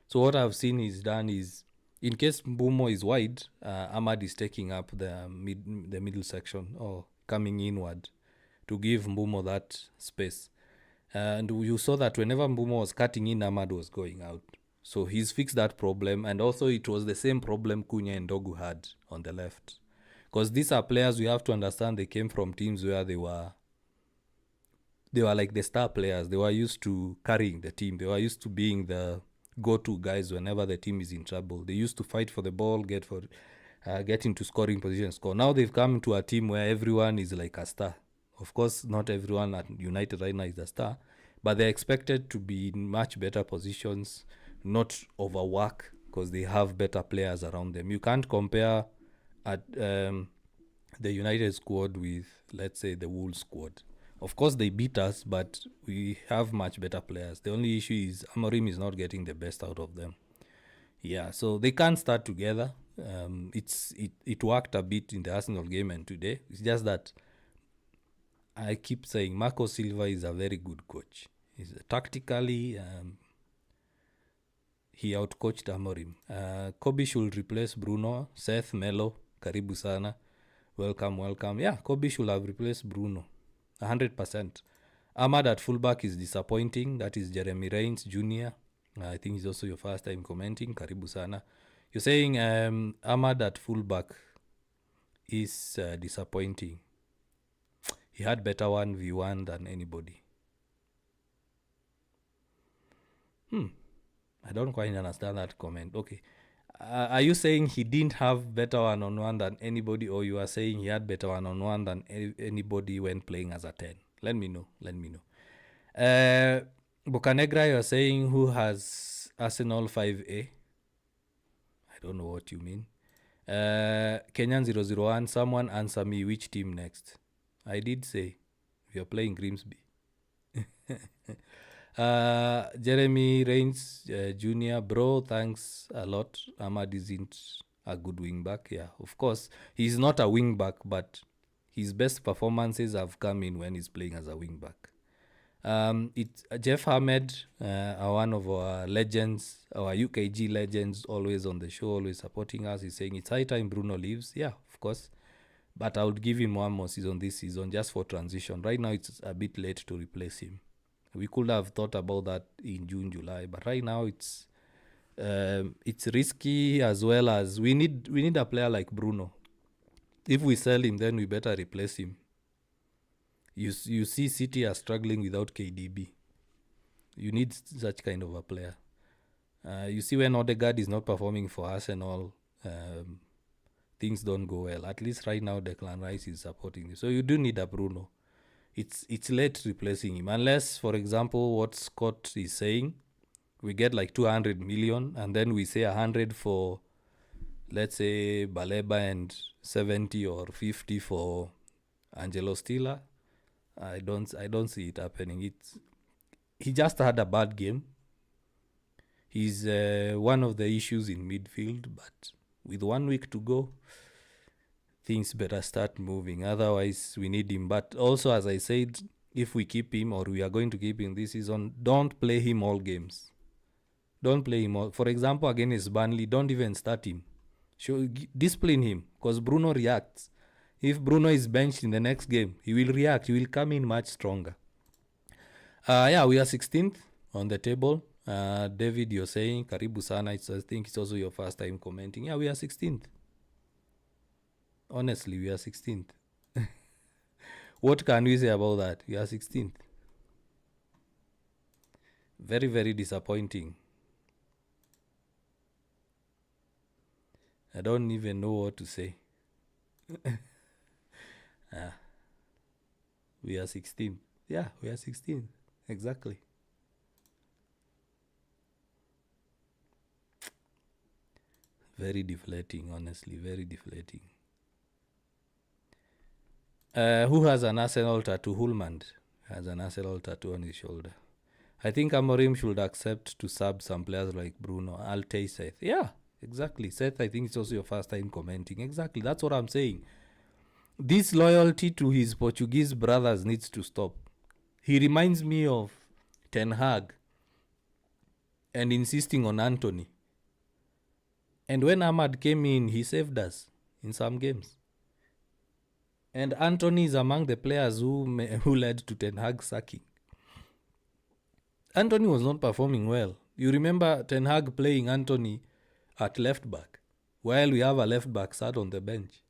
So what I've seen he's done is, in case Mbumo is wide, Ahmad is taking up the middle section or coming inward to give Mbumo that space. And you saw that whenever Mbumo was cutting in, Ahmad was going out. So he's fixed that problem. And also it was the same problem Cunha and Dogu had on the left. Because these are players, we have to understand, they came from teams where they were like the star players. They were used to carrying the team. They were used to being the go-to guys whenever the team is in trouble. They used to fight for the ball, get into scoring position, score. Now they've come to a team where everyone is like a star. Of course, not everyone at United right now is a star, but they're expected to be in much better positions, not overwork, because they have better players around them. You can't compare the United squad with, let's say, the Wolves squad. Of course, they beat us, but we have much better players. The only issue is Amorim is not getting the best out of them. Yeah, so they can't start together. It worked a bit in the Arsenal game and today. It's just that I keep saying Marco Silva is a very good coach. He's tactically, he outcoached Amorim. Kobe should replace Bruno. Seth, Melo, Karibu sana. Welcome. Yeah, Kobe should have replaced Bruno. 100%. Ahmad at fullback is disappointing. That is Jeremy Reigns Jr. I think it's also your first time commenting. Karibu sana. You're saying Ahmad at fullback is disappointing. He had better 1v1 than anybody. I don't quite understand that comment. Okay. Are you saying he didn't have better one-on-one than anybody, or you are saying he had better one-on-one than anybody when playing as a 10? Let me know. Bocanegra, you're saying who has Arsenal 5A? I don't know what you mean. Kenyan 001, someone answer me, which team next? I did say we are playing Grimsby. Jeremy Reigns Jr., bro, thanks a lot. Ahmad isn't a good wing back. Yeah, of course, he's not a wing back, but his best performances have come in when he's playing as a wing back. It's Jeff Ahmed, one of our legends, our UKG legends, always on the show, always supporting us. He's saying it's high time Bruno leaves. Yeah, of course. But I would give him one more season this season just for transition. Right now, it's a bit late to replace him. We could have thought about that in June, July, but right now it's risky, as well as we need a player like Bruno. If we sell him, then we better replace him. You see City are struggling without KDB. You need such kind of a player. You see when Odegaard is not performing for Arsenal, things don't go well. At least right now Declan Rice is supporting you. So you do need a Bruno. It's late replacing him. Unless, for example, what Scott is saying, we get like 200 million and then we say 100 for, let's say, Baleba and 70 or 50 for Angelo Stiller. I don't see it happening. He just had a bad game. He's one of the issues in midfield, but with 1 week to go, things better start moving. Otherwise, we need him. But also, as I said, if we keep him, or we are going to keep him this season, don't play him all games. Don't play him all. For example, against Burnley, don't even start him. Discipline him, because Bruno reacts. If Bruno is benched in the next game, he will react. He will come in much stronger. We are 16th on the table. David, you're saying, Karibu sana. I think it's also your first time commenting. Yeah, we are 16th. Honestly, we are 16th. What can we say about that? We are 16th. Very, very disappointing. I don't even know what to say. We are 16th. Yeah, we are 16th. Exactly. Very deflating, honestly. Very deflating. Who has an Arsenal tattoo? Hulmand has an Arsenal tattoo on his shoulder. I think Amorim should accept to sub some players like Bruno. I'll take Seth. Yeah, exactly. Seth, I think it's also your first time commenting. Exactly. That's what I'm saying. This loyalty to his Portuguese brothers needs to stop. He reminds me of Ten Hag and insisting on Anthony. And when Ahmad came in, he saved us in some games. And Anthony is among the players who led to Ten Hag sacking. Anthony was not performing well. You remember Ten Hag playing Anthony at left back, while we have a left back sat on the bench.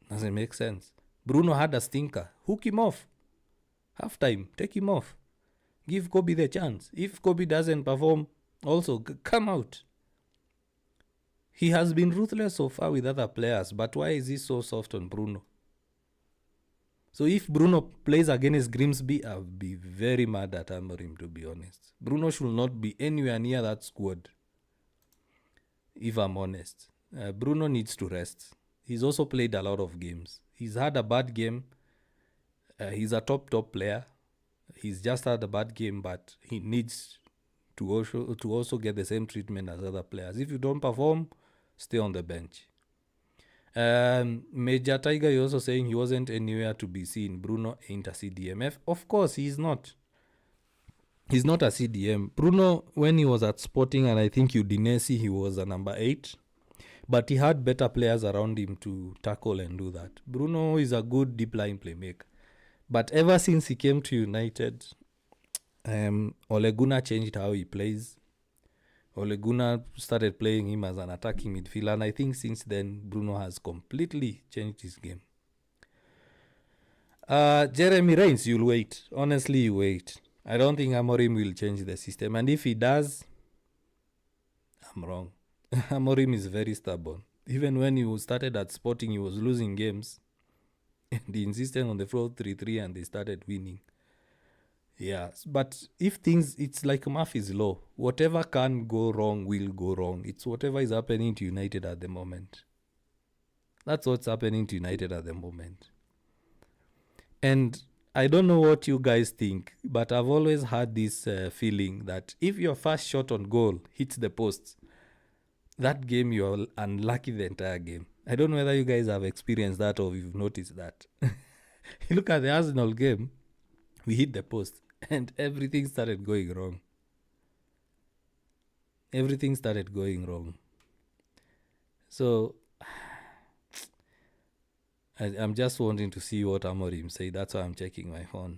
Doesn't make sense. Bruno had a stinker. Hook him off. Half time, take him off. Give Kobe the chance. If Kobe doesn't perform, also come out. He has been ruthless so far with other players, but why is he so soft on Bruno? So if Bruno plays against Grimsby, I'll be very mad at Amorim, to be honest. Bruno should not be anywhere near that squad, if I'm honest. Bruno needs to rest. He's also played a lot of games. He's had a bad game. He's a top player. He's just had a bad game, but he needs to also get the same treatment as other players. If you don't perform, stay on the bench. Major Tiger, you're also saying he wasn't anywhere to be seen. Bruno ain't a CDMF. Of course, he's not. He's not a CDM. Bruno, when he was at Sporting, and I think Udinese, he was a number 8. But he had better players around him to tackle and do that. Bruno is a good deep line playmaker. But ever since he came to United, Ole Gunnar changed how he plays. Ole Gunnar started playing him as an attacking midfielder, and I think since then Bruno has completely changed his game. Jeremy Reigns, you'll wait. Honestly, you wait. I don't think Amorim will change the system, and if he does, I'm wrong. Amorim is very stubborn. Even when he started at Sporting, he was losing games, and he insisted on the 4-3-3, and they started winning. Yeah, but if things, it's like Murphy's Law. Whatever can go wrong will go wrong. It's whatever is happening to United at the moment. That's what's happening to United at the moment. And I don't know what you guys think, but I've always had this feeling that if your first shot on goal hits the post, that game you're unlucky the entire game. I don't know whether you guys have experienced that or you've noticed that. You look at the Arsenal game, we hit the post and everything started going wrong. Everything started going wrong. So I'm just wanting to see what Amorim say. That's why I'm checking my phone.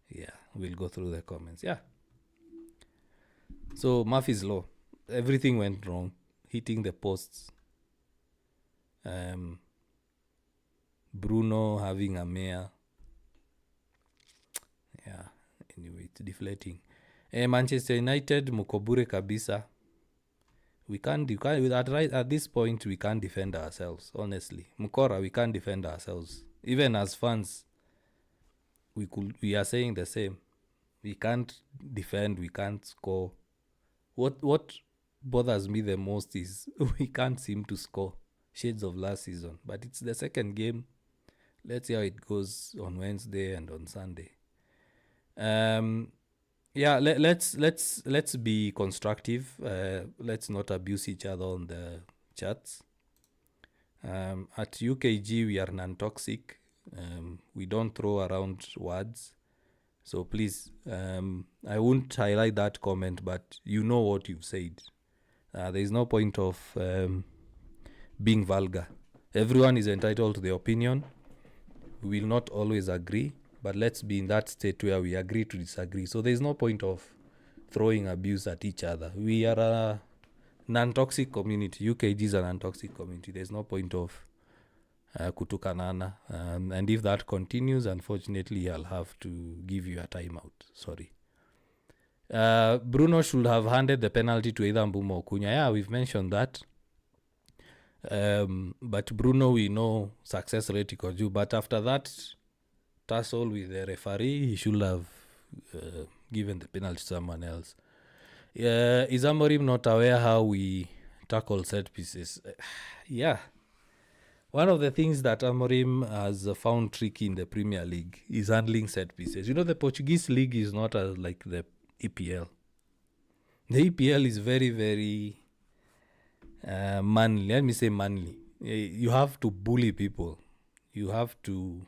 Yeah, we'll go through the comments. Yeah. So Murphy's Law. Everything went wrong. Hitting the posts. Bruno having a mare. Yeah, anyway, it's deflating. Manchester United, Mukobure kabisa. We can't at this point, we can't defend ourselves, honestly. Mukora, we can't defend ourselves. Even as fans, we are saying the same. We can't defend, we can't score. What bothers me the most is we can't seem to score. Shades of last season. But it's the second game. Let's see how it goes on Wednesday and on Sunday. Yeah, let's be constructive. Let's not abuse each other on the chats. At UKG, we are non-toxic. We don't throw around words. So please, I won't highlight that comment, but you know what you've said. There is no point of being vulgar. Everyone is entitled to their opinion. We will not always agree, but let's be in that state where we agree to disagree. So there's no point of throwing abuse at each other. We are a non-toxic community. UKG is a non-toxic community. There's no point of kutukanana. And if that continues, unfortunately, I'll have to give you a timeout. Sorry. Bruno should have handed the penalty to either Mbuma or Cunha. Yeah, we've mentioned that. But Bruno, we know success rate iko juu. But after that tussle with the referee, he should have given the penalty to someone else. Is Amorim not aware how we tackle set pieces? Yeah. One of the things that Amorim has found tricky in the Premier League is handling set pieces. You know, the Portuguese league is not like the EPL. The EPL is very, very manly. Let me say manly. You have to bully people. You have to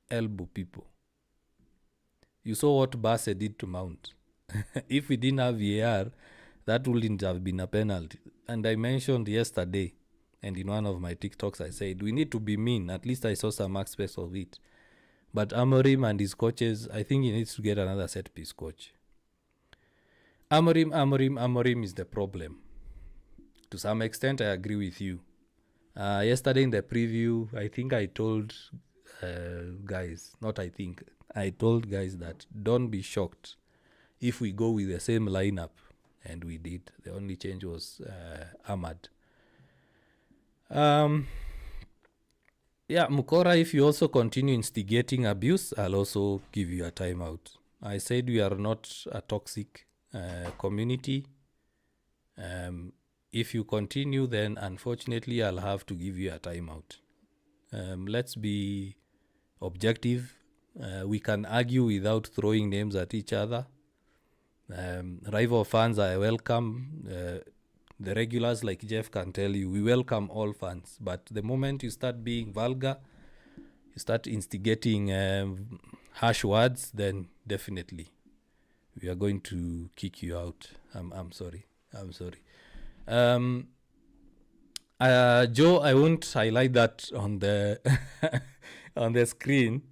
elbow people. You saw what Barca did to Mount. If we didn't have VAR, that wouldn't have been a penalty. And I mentioned yesterday, and in one of my TikToks, I said, we need to be mean. At least I saw some aspects of it. But Amorim and his coaches, I think he needs to get another set-piece coach. Amorim is the problem. To some extent, I agree with you. Yesterday in the preview, I think I told guys that don't be shocked if we go with the same lineup. And we did. The only change was Ahmad. Yeah, Mukora, if you also continue instigating abuse, I'll also give you a timeout. I said we are not a toxic community. If you continue, then unfortunately I'll have to give you a timeout. Let's be objective. We can argue without throwing names at each other. Rival fans are welcome. The regulars like Jeff can tell you, we welcome all fans. But the moment you start being vulgar, you start instigating harsh words, then definitely we are going to kick you out. I'm sorry. Joe, I won't highlight that on the on the screen.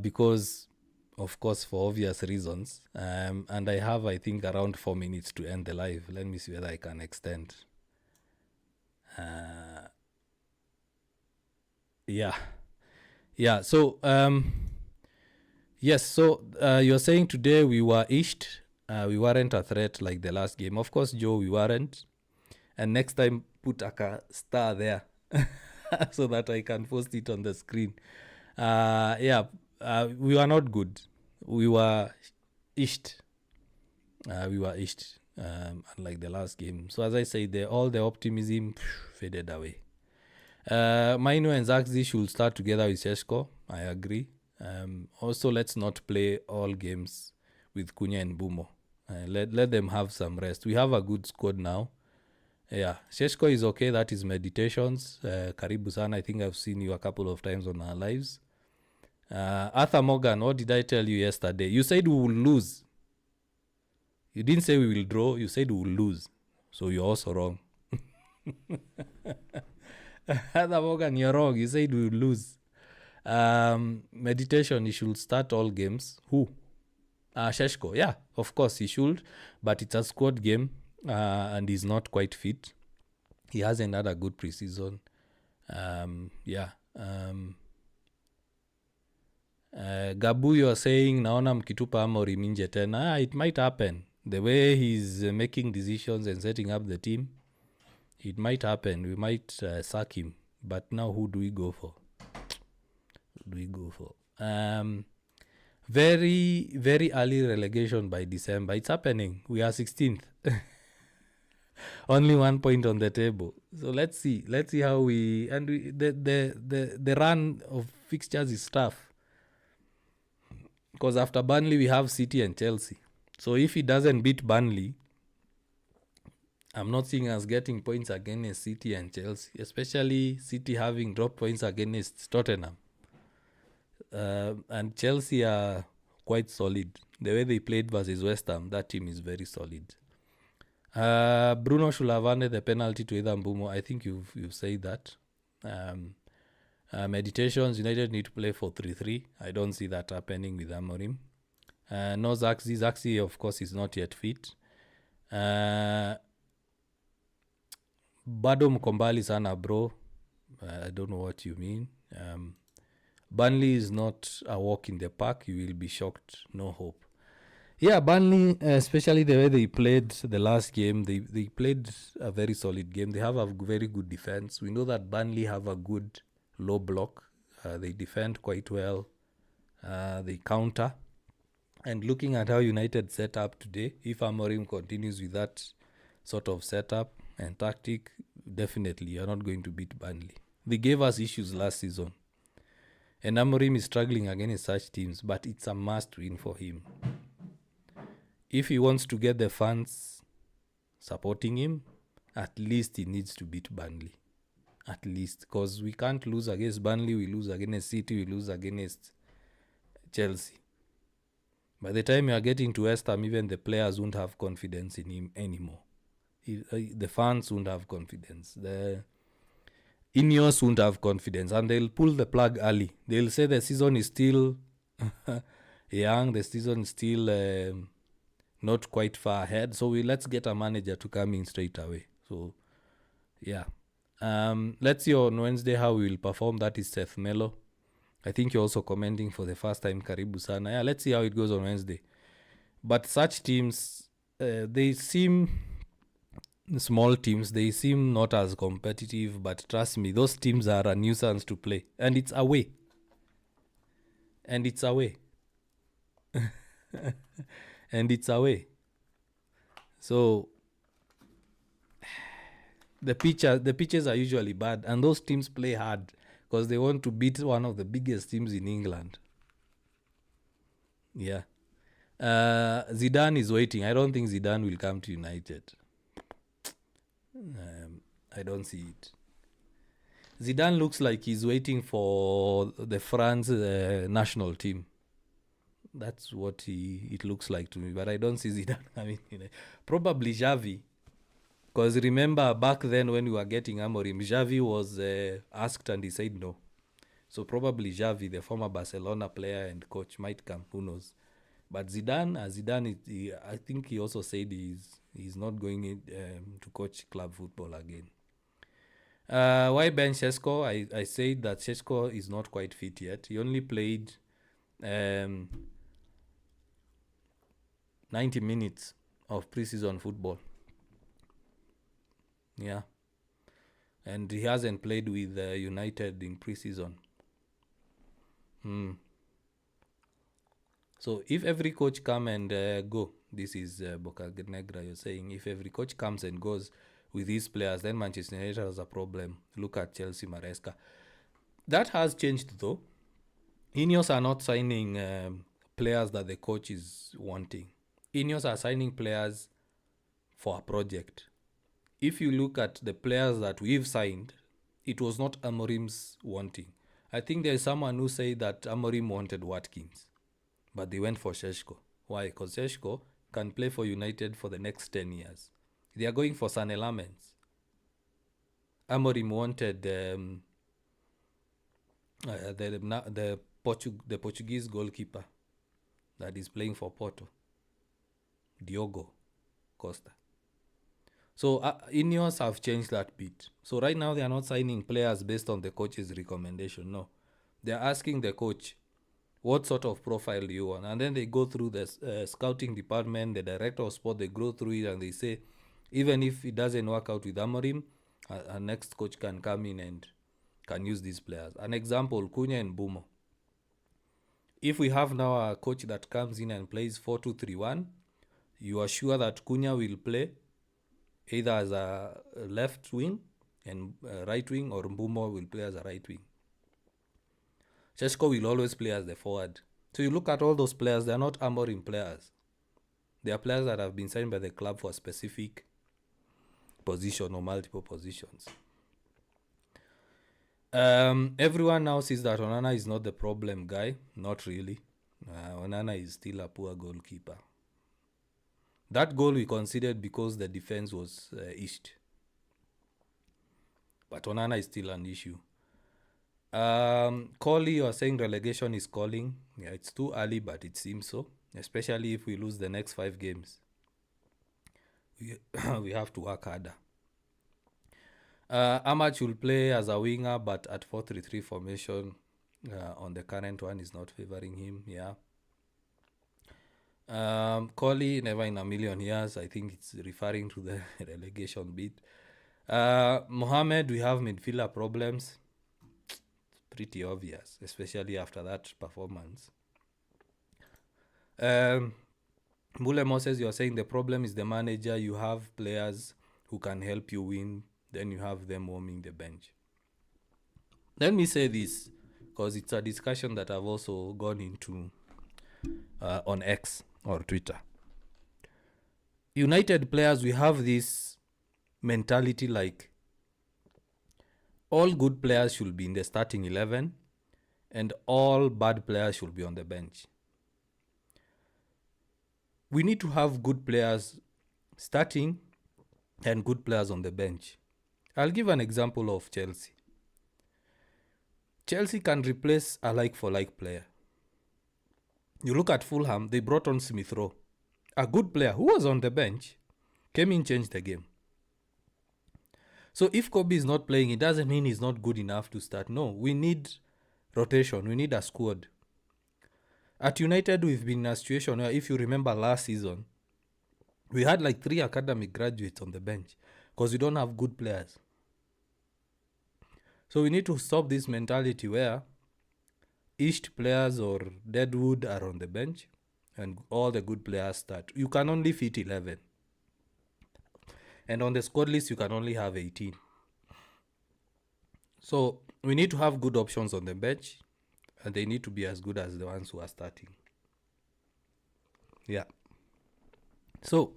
because, of course, for obvious reasons. And I have, I think, around 4 minutes to end the live. Let me see whether I can extend. Yeah. So, yes. So you're saying today we were ished. We weren't a threat like the last game. Of course, Joe, we weren't. And next time, put a star there so that I can post it on the screen. We were not good. We were ished. Unlike the last game. So as I say, all the optimism faded away. Maino and Zaxi should start together with Sheshko. I agree. Also, let's not play all games with Cunha and Bumo. Let them have some rest. We have a good squad now. Yeah, Sheshko is okay. That is meditations. Karibu sana. I think I've seen you a couple of times on our lives. Arthur Morgan, what did I tell you yesterday? You said we will lose. You didn't say we will draw. You said we will lose. So you're also wrong. Arthur Morgan, you're wrong. You said we will lose. Meditation, he should start all games. Who? Sheshko. Yeah, of course he should. But it's a squad game. And he's not quite fit. He hasn't had a good preseason. Gabu, you're saying naona mkitupa Amorim nje tena. It might happen. The way he's making decisions and setting up the team, it might happen. We might sack him. But now who do we go for? Very, very early relegation by December. It's happening. We are 16th. Only 1 point on the table. So let's see how we the run of fixtures is tough. Because after Burnley we have City and Chelsea. So if he doesn't beat Burnley, I'm not seeing us getting points against City and Chelsea, especially City having dropped points against Tottenham. And Chelsea are quite solid. The way they played versus West Ham, that team is very solid. Bruno should have handed the penalty to either Mbumo. I think you've said that. Meditations, United need to play 4-3-3. I don't see that happening with Amorim. No Zaxi. Zaxi, of course, is not yet fit. Bado mkombali sana, bro. I don't know what you mean. Burnley is not a walk in the park. You will be shocked. No hope. Yeah, Burnley, especially the way they played the last game, they played a very solid game. They have a very good defense. We know that Burnley have a good low block. They defend quite well. They counter. And looking at how United set up today, if Amorim continues with that sort of setup and tactic, definitely you're not going to beat Burnley. They gave us issues last season. And Amorim is struggling against such teams, but it's a must win for him. If he wants to get the fans supporting him, at least he needs to beat Burnley. At least. Because we can't lose against Burnley, we lose against City, we lose against Chelsea. By the time you are getting to West Ham, even the players won't have confidence in him anymore. The fans won't have confidence. The Ineos won't have confidence. And they'll pull the plug early. They'll say the season is still young, the season is still not quite far ahead. So let's get a manager to come in straight away. So, yeah. Let's see on Wednesday how we will perform. That is Seth Melo. I think you're also commenting for the first time, Karibu Sana. Yeah, let's see how it goes on Wednesday. But such teams, they seem small teams. They seem not as competitive. But trust me, those teams are a nuisance to play. And it's away. And it's away. So the pitches are usually bad, and those teams play hard because they want to beat one of the biggest teams in England. Yeah. Zidane is waiting. I don't think Zidane will come to United. I don't see it. Zidane looks like he's waiting for the France national team. That's what it looks like to me. But I don't see Zidane coming in. Probably Xavi. Because remember, back then when we were getting Amorim, Xavi was asked and he said no. So probably Xavi, the former Barcelona player and coach, might come. Who knows? But Zidane, I think he also said he's not going to coach club football again. Why bench Šeško? I said that Šeško is not quite fit yet. He only played 90 minutes of preseason football. Yeah. And he hasn't played with United in preseason. So if every coach come and go, this is Boca Negra, you're saying, if every coach comes and goes with these players, then Manchester United has a problem. Look at Chelsea, Maresca. That has changed though. Ineos are not signing players that the coach is wanting. Ineos are signing players for a project. If you look at the players that we've signed, it was not Amorim's wanting. I think there's someone who said that Amorim wanted Watkins, but they went for Šeško. Why? Because Šeško can play for United for the next 10 years. They are going for San Lamens. Amorim wanted the Portuguese goalkeeper that is playing for Porto, Diogo Costa. So Ineos have changed that bit. So right now they are not signing players based on the coach's recommendation. No, they are asking the coach, what sort of profile do you want? And then they go through the scouting department, the director of sport, they go through it and they say, even if it doesn't work out with Amorim, a next coach can come in and can use these players. An example, Cunha and Bumo. If we have now a coach that comes in and plays 4-2-3-1, you are sure that Cunha will play either as a left wing and right wing, or Mbumo will play as a right wing. Šeško will always play as the forward. So you look at all those players, they are not Amorim players. They are players that have been signed by the club for a specific position or multiple positions. Everyone now sees that Onana is not the problem guy. Not really. Onana is still a poor goalkeeper. That goal we considered because the defense was east. But Onana is still an issue. Coley, you are saying relegation is calling. Yeah, it's too early, but it seems so. Especially if we lose the next 5 games. We have to work harder. Amach will play as a winger, but at 4-3-3 formation on the current one is not favoring him. Yeah. Coley, never in a million years. I think it's referring to the relegation bit. Mohamed, we have midfielder problems. It's pretty obvious, especially after that performance. Mule Moses, you're saying the problem is the manager. You have players who can help you win, then you have them warming the bench. Let me say this, because it's a discussion that I've also gone into on X or Twitter. United players, we have this mentality like all good players should be in the starting 11 and all bad players should be on the bench. We need to have good players starting and good players on the bench. I'll give an example of Chelsea. Chelsea can replace a like-for-like player. You look at Fulham, they brought on Smith Rowe, a good player who was on the bench, came in, changed the game. So if Kobe is not playing, it doesn't mean he's not good enough to start. No, we need rotation. We need a squad. At United, we've been in a situation where, if you remember last season, we had like 3 academic graduates on the bench because we don't have good players. So we need to stop this mentality where East players or Deadwood are on the bench and all the good players start. You can only fit 11. And on the squad list, you can only have 18. So we need to have good options on the bench, and they need to be as good as the ones who are starting. Yeah. So,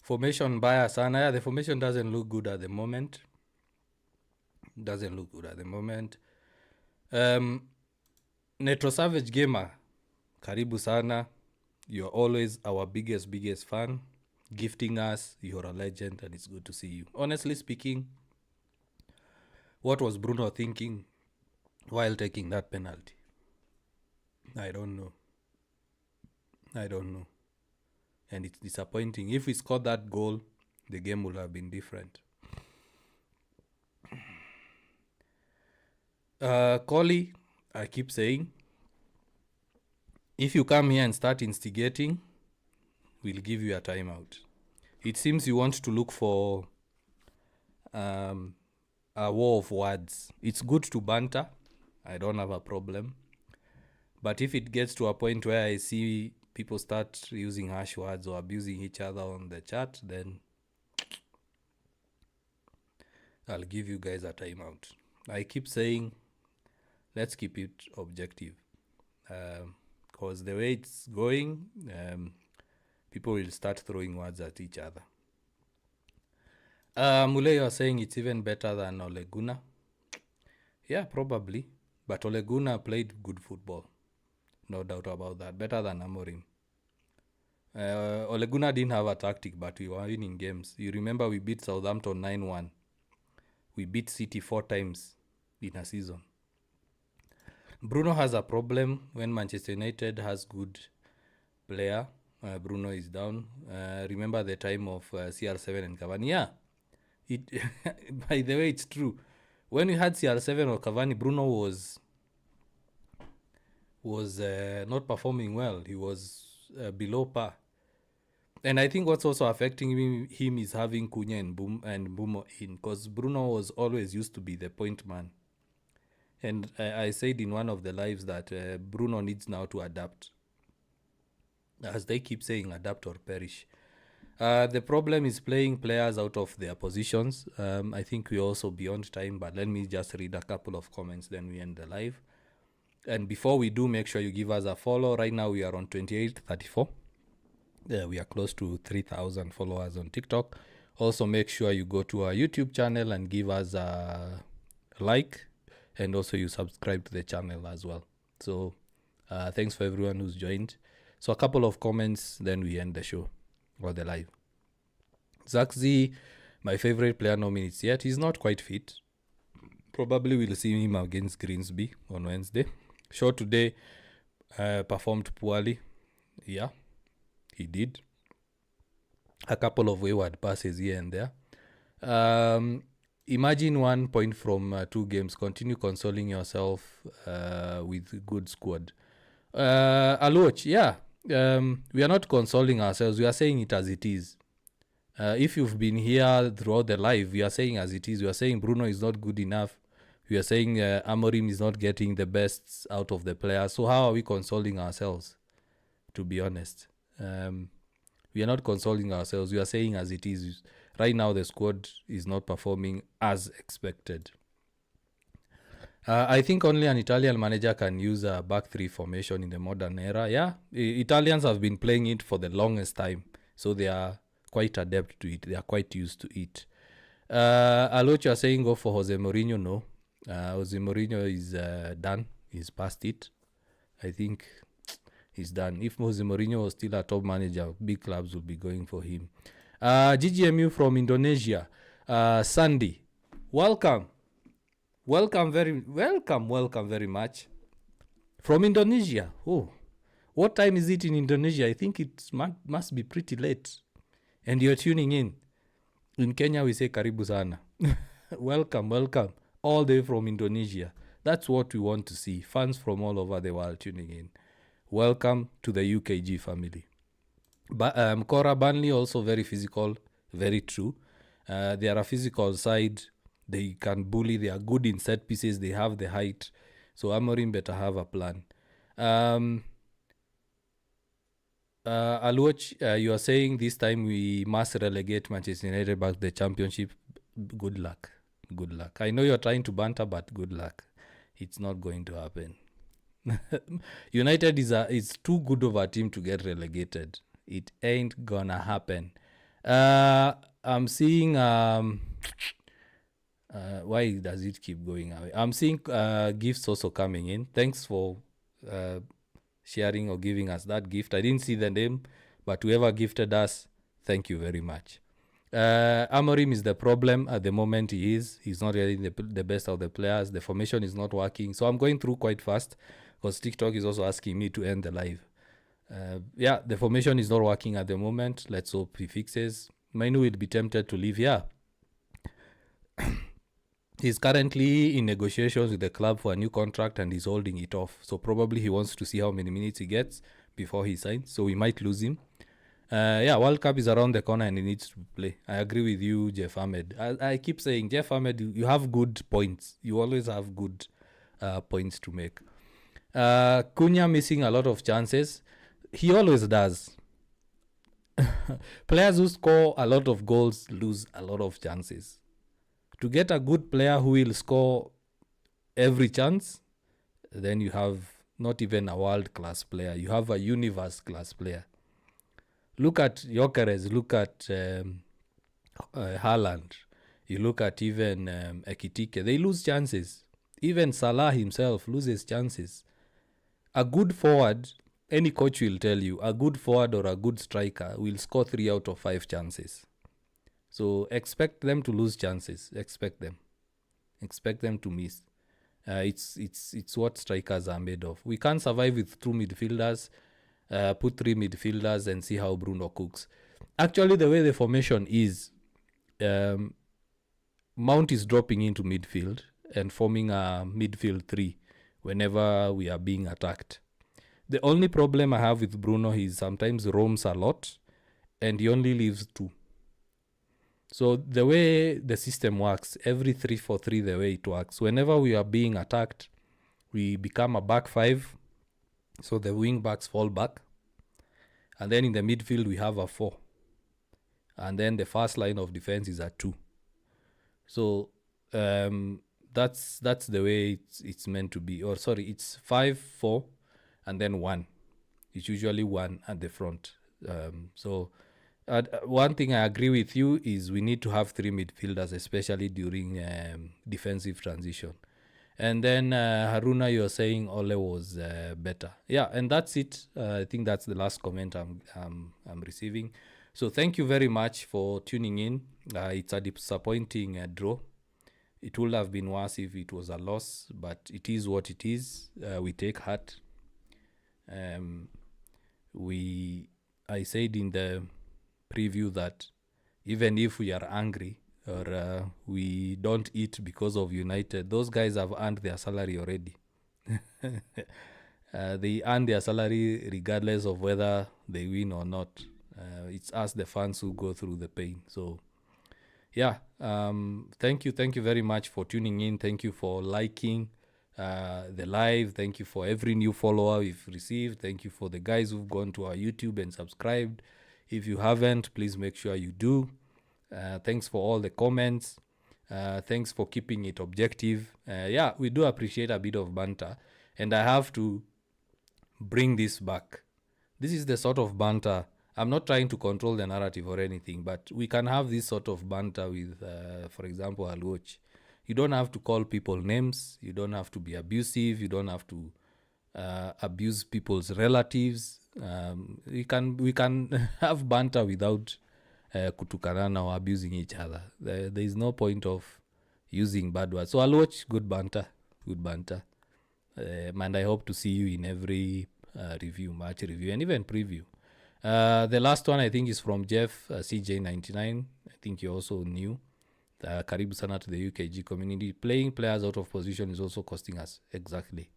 formation bias. The formation doesn't look good at the moment. Netro Savage Gamer, karibu sana. You're always our biggest fan. Gifting us, you're a legend, and it's good to see you. Honestly speaking, What was Bruno thinking while taking that penalty? I don't know. And it's disappointing. If we scored that goal, the game would have been different. Collie, I keep saying, if you come here and start instigating, we'll give you a timeout. It seems you want to look for a war of words. It's good to banter. I don't have a problem. But if it gets to a point where I see people start using harsh words or abusing each other on the chat, then I'll give you guys a timeout. I keep saying, let's keep it objective. Because the way it's going, people will start throwing words at each other. Mule, you are saying it's even better than Ole Gunnar. Yeah, probably. But Ole Gunnar played good football. No doubt about that. Better than Amorim. Ole Gunnar didn't have a tactic, but we were winning games. You remember we beat Southampton 9-1. We beat City 4 times in a season. Bruno has a problem when Manchester United has good player. Bruno is down. Remember the time of CR7 and Cavani? Yeah. By the way, it's true. When we had CR7 or Cavani, Bruno was not performing well. He was below par. And I think what's also affecting him is having Cunha and Bumo in, because Bruno was always used to be the point man. And I said in one of the lives that Bruno needs now to adapt. As they keep saying, adapt or perish. The problem is playing players out of their positions. I think we're also beyond time, but let me just read a couple of comments, then we end the live. And before we do, make sure you give us a follow. Right now we are on 2834. We are close to 3,000 followers on TikTok. Also, make sure you go to our YouTube channel and give us a like. And also you subscribe to the channel as well. So thanks for everyone who's joined. So a couple of comments, then we end the show or the live. Zaxi, my favorite player, no minutes yet. He's not quite fit. Probably we'll see him against Greensby on Wednesday. Shaw today performed poorly. Yeah, he did. A couple of wayward passes here and there. Imagine 1 point from 2 games. Continue consoling yourself with good squad. Aloch, yeah. We are not consoling ourselves. We are saying it as it is. If you've been here throughout the live, we are saying as it is. We are saying Bruno is not good enough. We are saying Amorim is not getting the best out of the players. So how are we consoling ourselves, to be honest? We are not consoling ourselves. We are saying as it is. Right now, the squad is not performing as expected. I think only an Italian manager can use a back 3 formation in the modern era. Yeah, Italians have been playing it for the longest time. So they are quite adept to it. They are quite used to it. Aloch are saying go for Jose Mourinho. No. Jose Mourinho is done. He's past it. I think he's done. If Jose Mourinho was still a top manager, big clubs would be going for him. GGMU from Indonesia. Sandy, welcome very much. From Indonesia. Oh, what time is it in Indonesia? I think it must be pretty late. And you're tuning in. In Kenya, we say karibu sana. Welcome. All the way from Indonesia. That's what we want to see. Fans from all over the world tuning in. Welcome to the UKG family. But Cora Burnley also very physical, very true. They are a physical side. They can bully. They are good in set pieces. They have the height. So Amorim better have a plan. Aluoch, you are saying this time we must relegate Manchester United back to the Championship. Good luck. I know you're trying to banter, but good luck. It's not going to happen. United is too good of a team to get relegated. It ain't gonna happen. I'm seeing why does it keep going away? I'm seeing gifts also coming in. Thanks for sharing or giving us that gift. I didn't see the name, but whoever gifted us, thank you very much. Amorim is the problem at the moment. He's not really the best of the players. The formation is not working. So I'm going through quite fast because TikTok is also asking me to end the live. The formation is not working at the moment. Let's hope he fixes. Mainu will be tempted to leave. He's currently in negotiations with the club for a new contract and he's holding it off. So probably he wants to see how many minutes he gets before he signs. So we might lose him. World Cup is around the corner and he needs to play. I agree with you, Jeff Ahmed. I keep saying, Jeff Ahmed, you have good points. You always have good points to make. Cunha missing a lot of chances. He always does. Players who score a lot of goals lose a lot of chances. To get a good player who will score every chance, then you have not even a world-class player. You have a universe-class player. Look at Gyökeres, look at Haaland. You look at even Ekitike. They lose chances. Even Salah himself loses chances. A good forward, any coach will tell you, a good forward or a good striker will score 3 out of 5 chances. So expect them to lose chances. Expect them to miss. It's what strikers are made of. We can't survive with 2 midfielders. Put 3 midfielders and see how Bruno cooks. Actually, the way the formation is, Mount is dropping into midfield and forming a midfield 3 whenever we are being attacked. The only problem I have with Bruno is sometimes roams a lot and he only leaves 2. So the way the system works, every 3-4-3, the way it works, whenever we are being attacked, we become a back 5. So the wing backs fall back. And then in the midfield, we have a 4. And then the first line of defense is a 2. So that's the way it's meant to be. Or sorry, it's 5-4 and then 1. It's usually 1 at the front. One thing I agree with you is we need to have 3 midfielders, especially during defensive transition. And then Haruna, you're saying Ole was better. Yeah, and that's it. I think that's the last comment I'm receiving. So thank you very much for tuning in. It's a disappointing draw. It would have been worse if it was a loss, but it is what it is. We take heart. I said in the preview that even if we are angry or we don't eat because of United, those guys have earned their salary already. They earn their salary regardless of whether they win or not. It's us, the fans, who go through the pain. So thank you very much for tuning in. Thank you for liking the live. Thank you for every new follower we've received. Thank you for the guys who've gone to our YouTube and subscribed. If you haven't, please make sure you do. Thanks for all the comments. Thanks for keeping it objective. We do appreciate a bit of banter. And I have to bring this back. This is the sort of banter. I'm not trying to control the narrative or anything, but we can have this sort of banter with, for example, Alwoch. You don't have to call people names. You don't have to be abusive. You don't have to abuse people's relatives. We can have banter without kutukanana or abusing each other. There is no point of using bad words. So I'll watch good banter. And I hope to see you in every match review, and even preview. The last one I think is from Jeff, CJ99. I think you're also new. Karibu sana to the UKG community. Playing players out of position is also costing us. Exactly.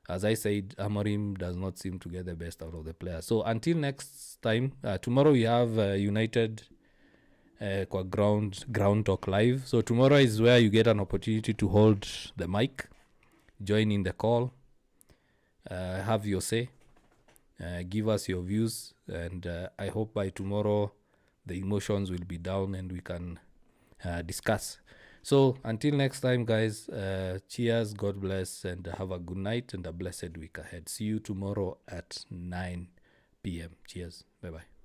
As I said, Amorim does not seem to get the best out of the players. So until next time, tomorrow we have United ground talk live. So tomorrow is where you get an opportunity to hold the mic, join in the call, have your say, give us your views, and I hope by tomorrow the emotions will be down and we can discuss. So until next time, guys, cheers, God bless, and have a good night and a blessed week ahead. See you tomorrow at 9 p.m. Cheers. Bye-bye.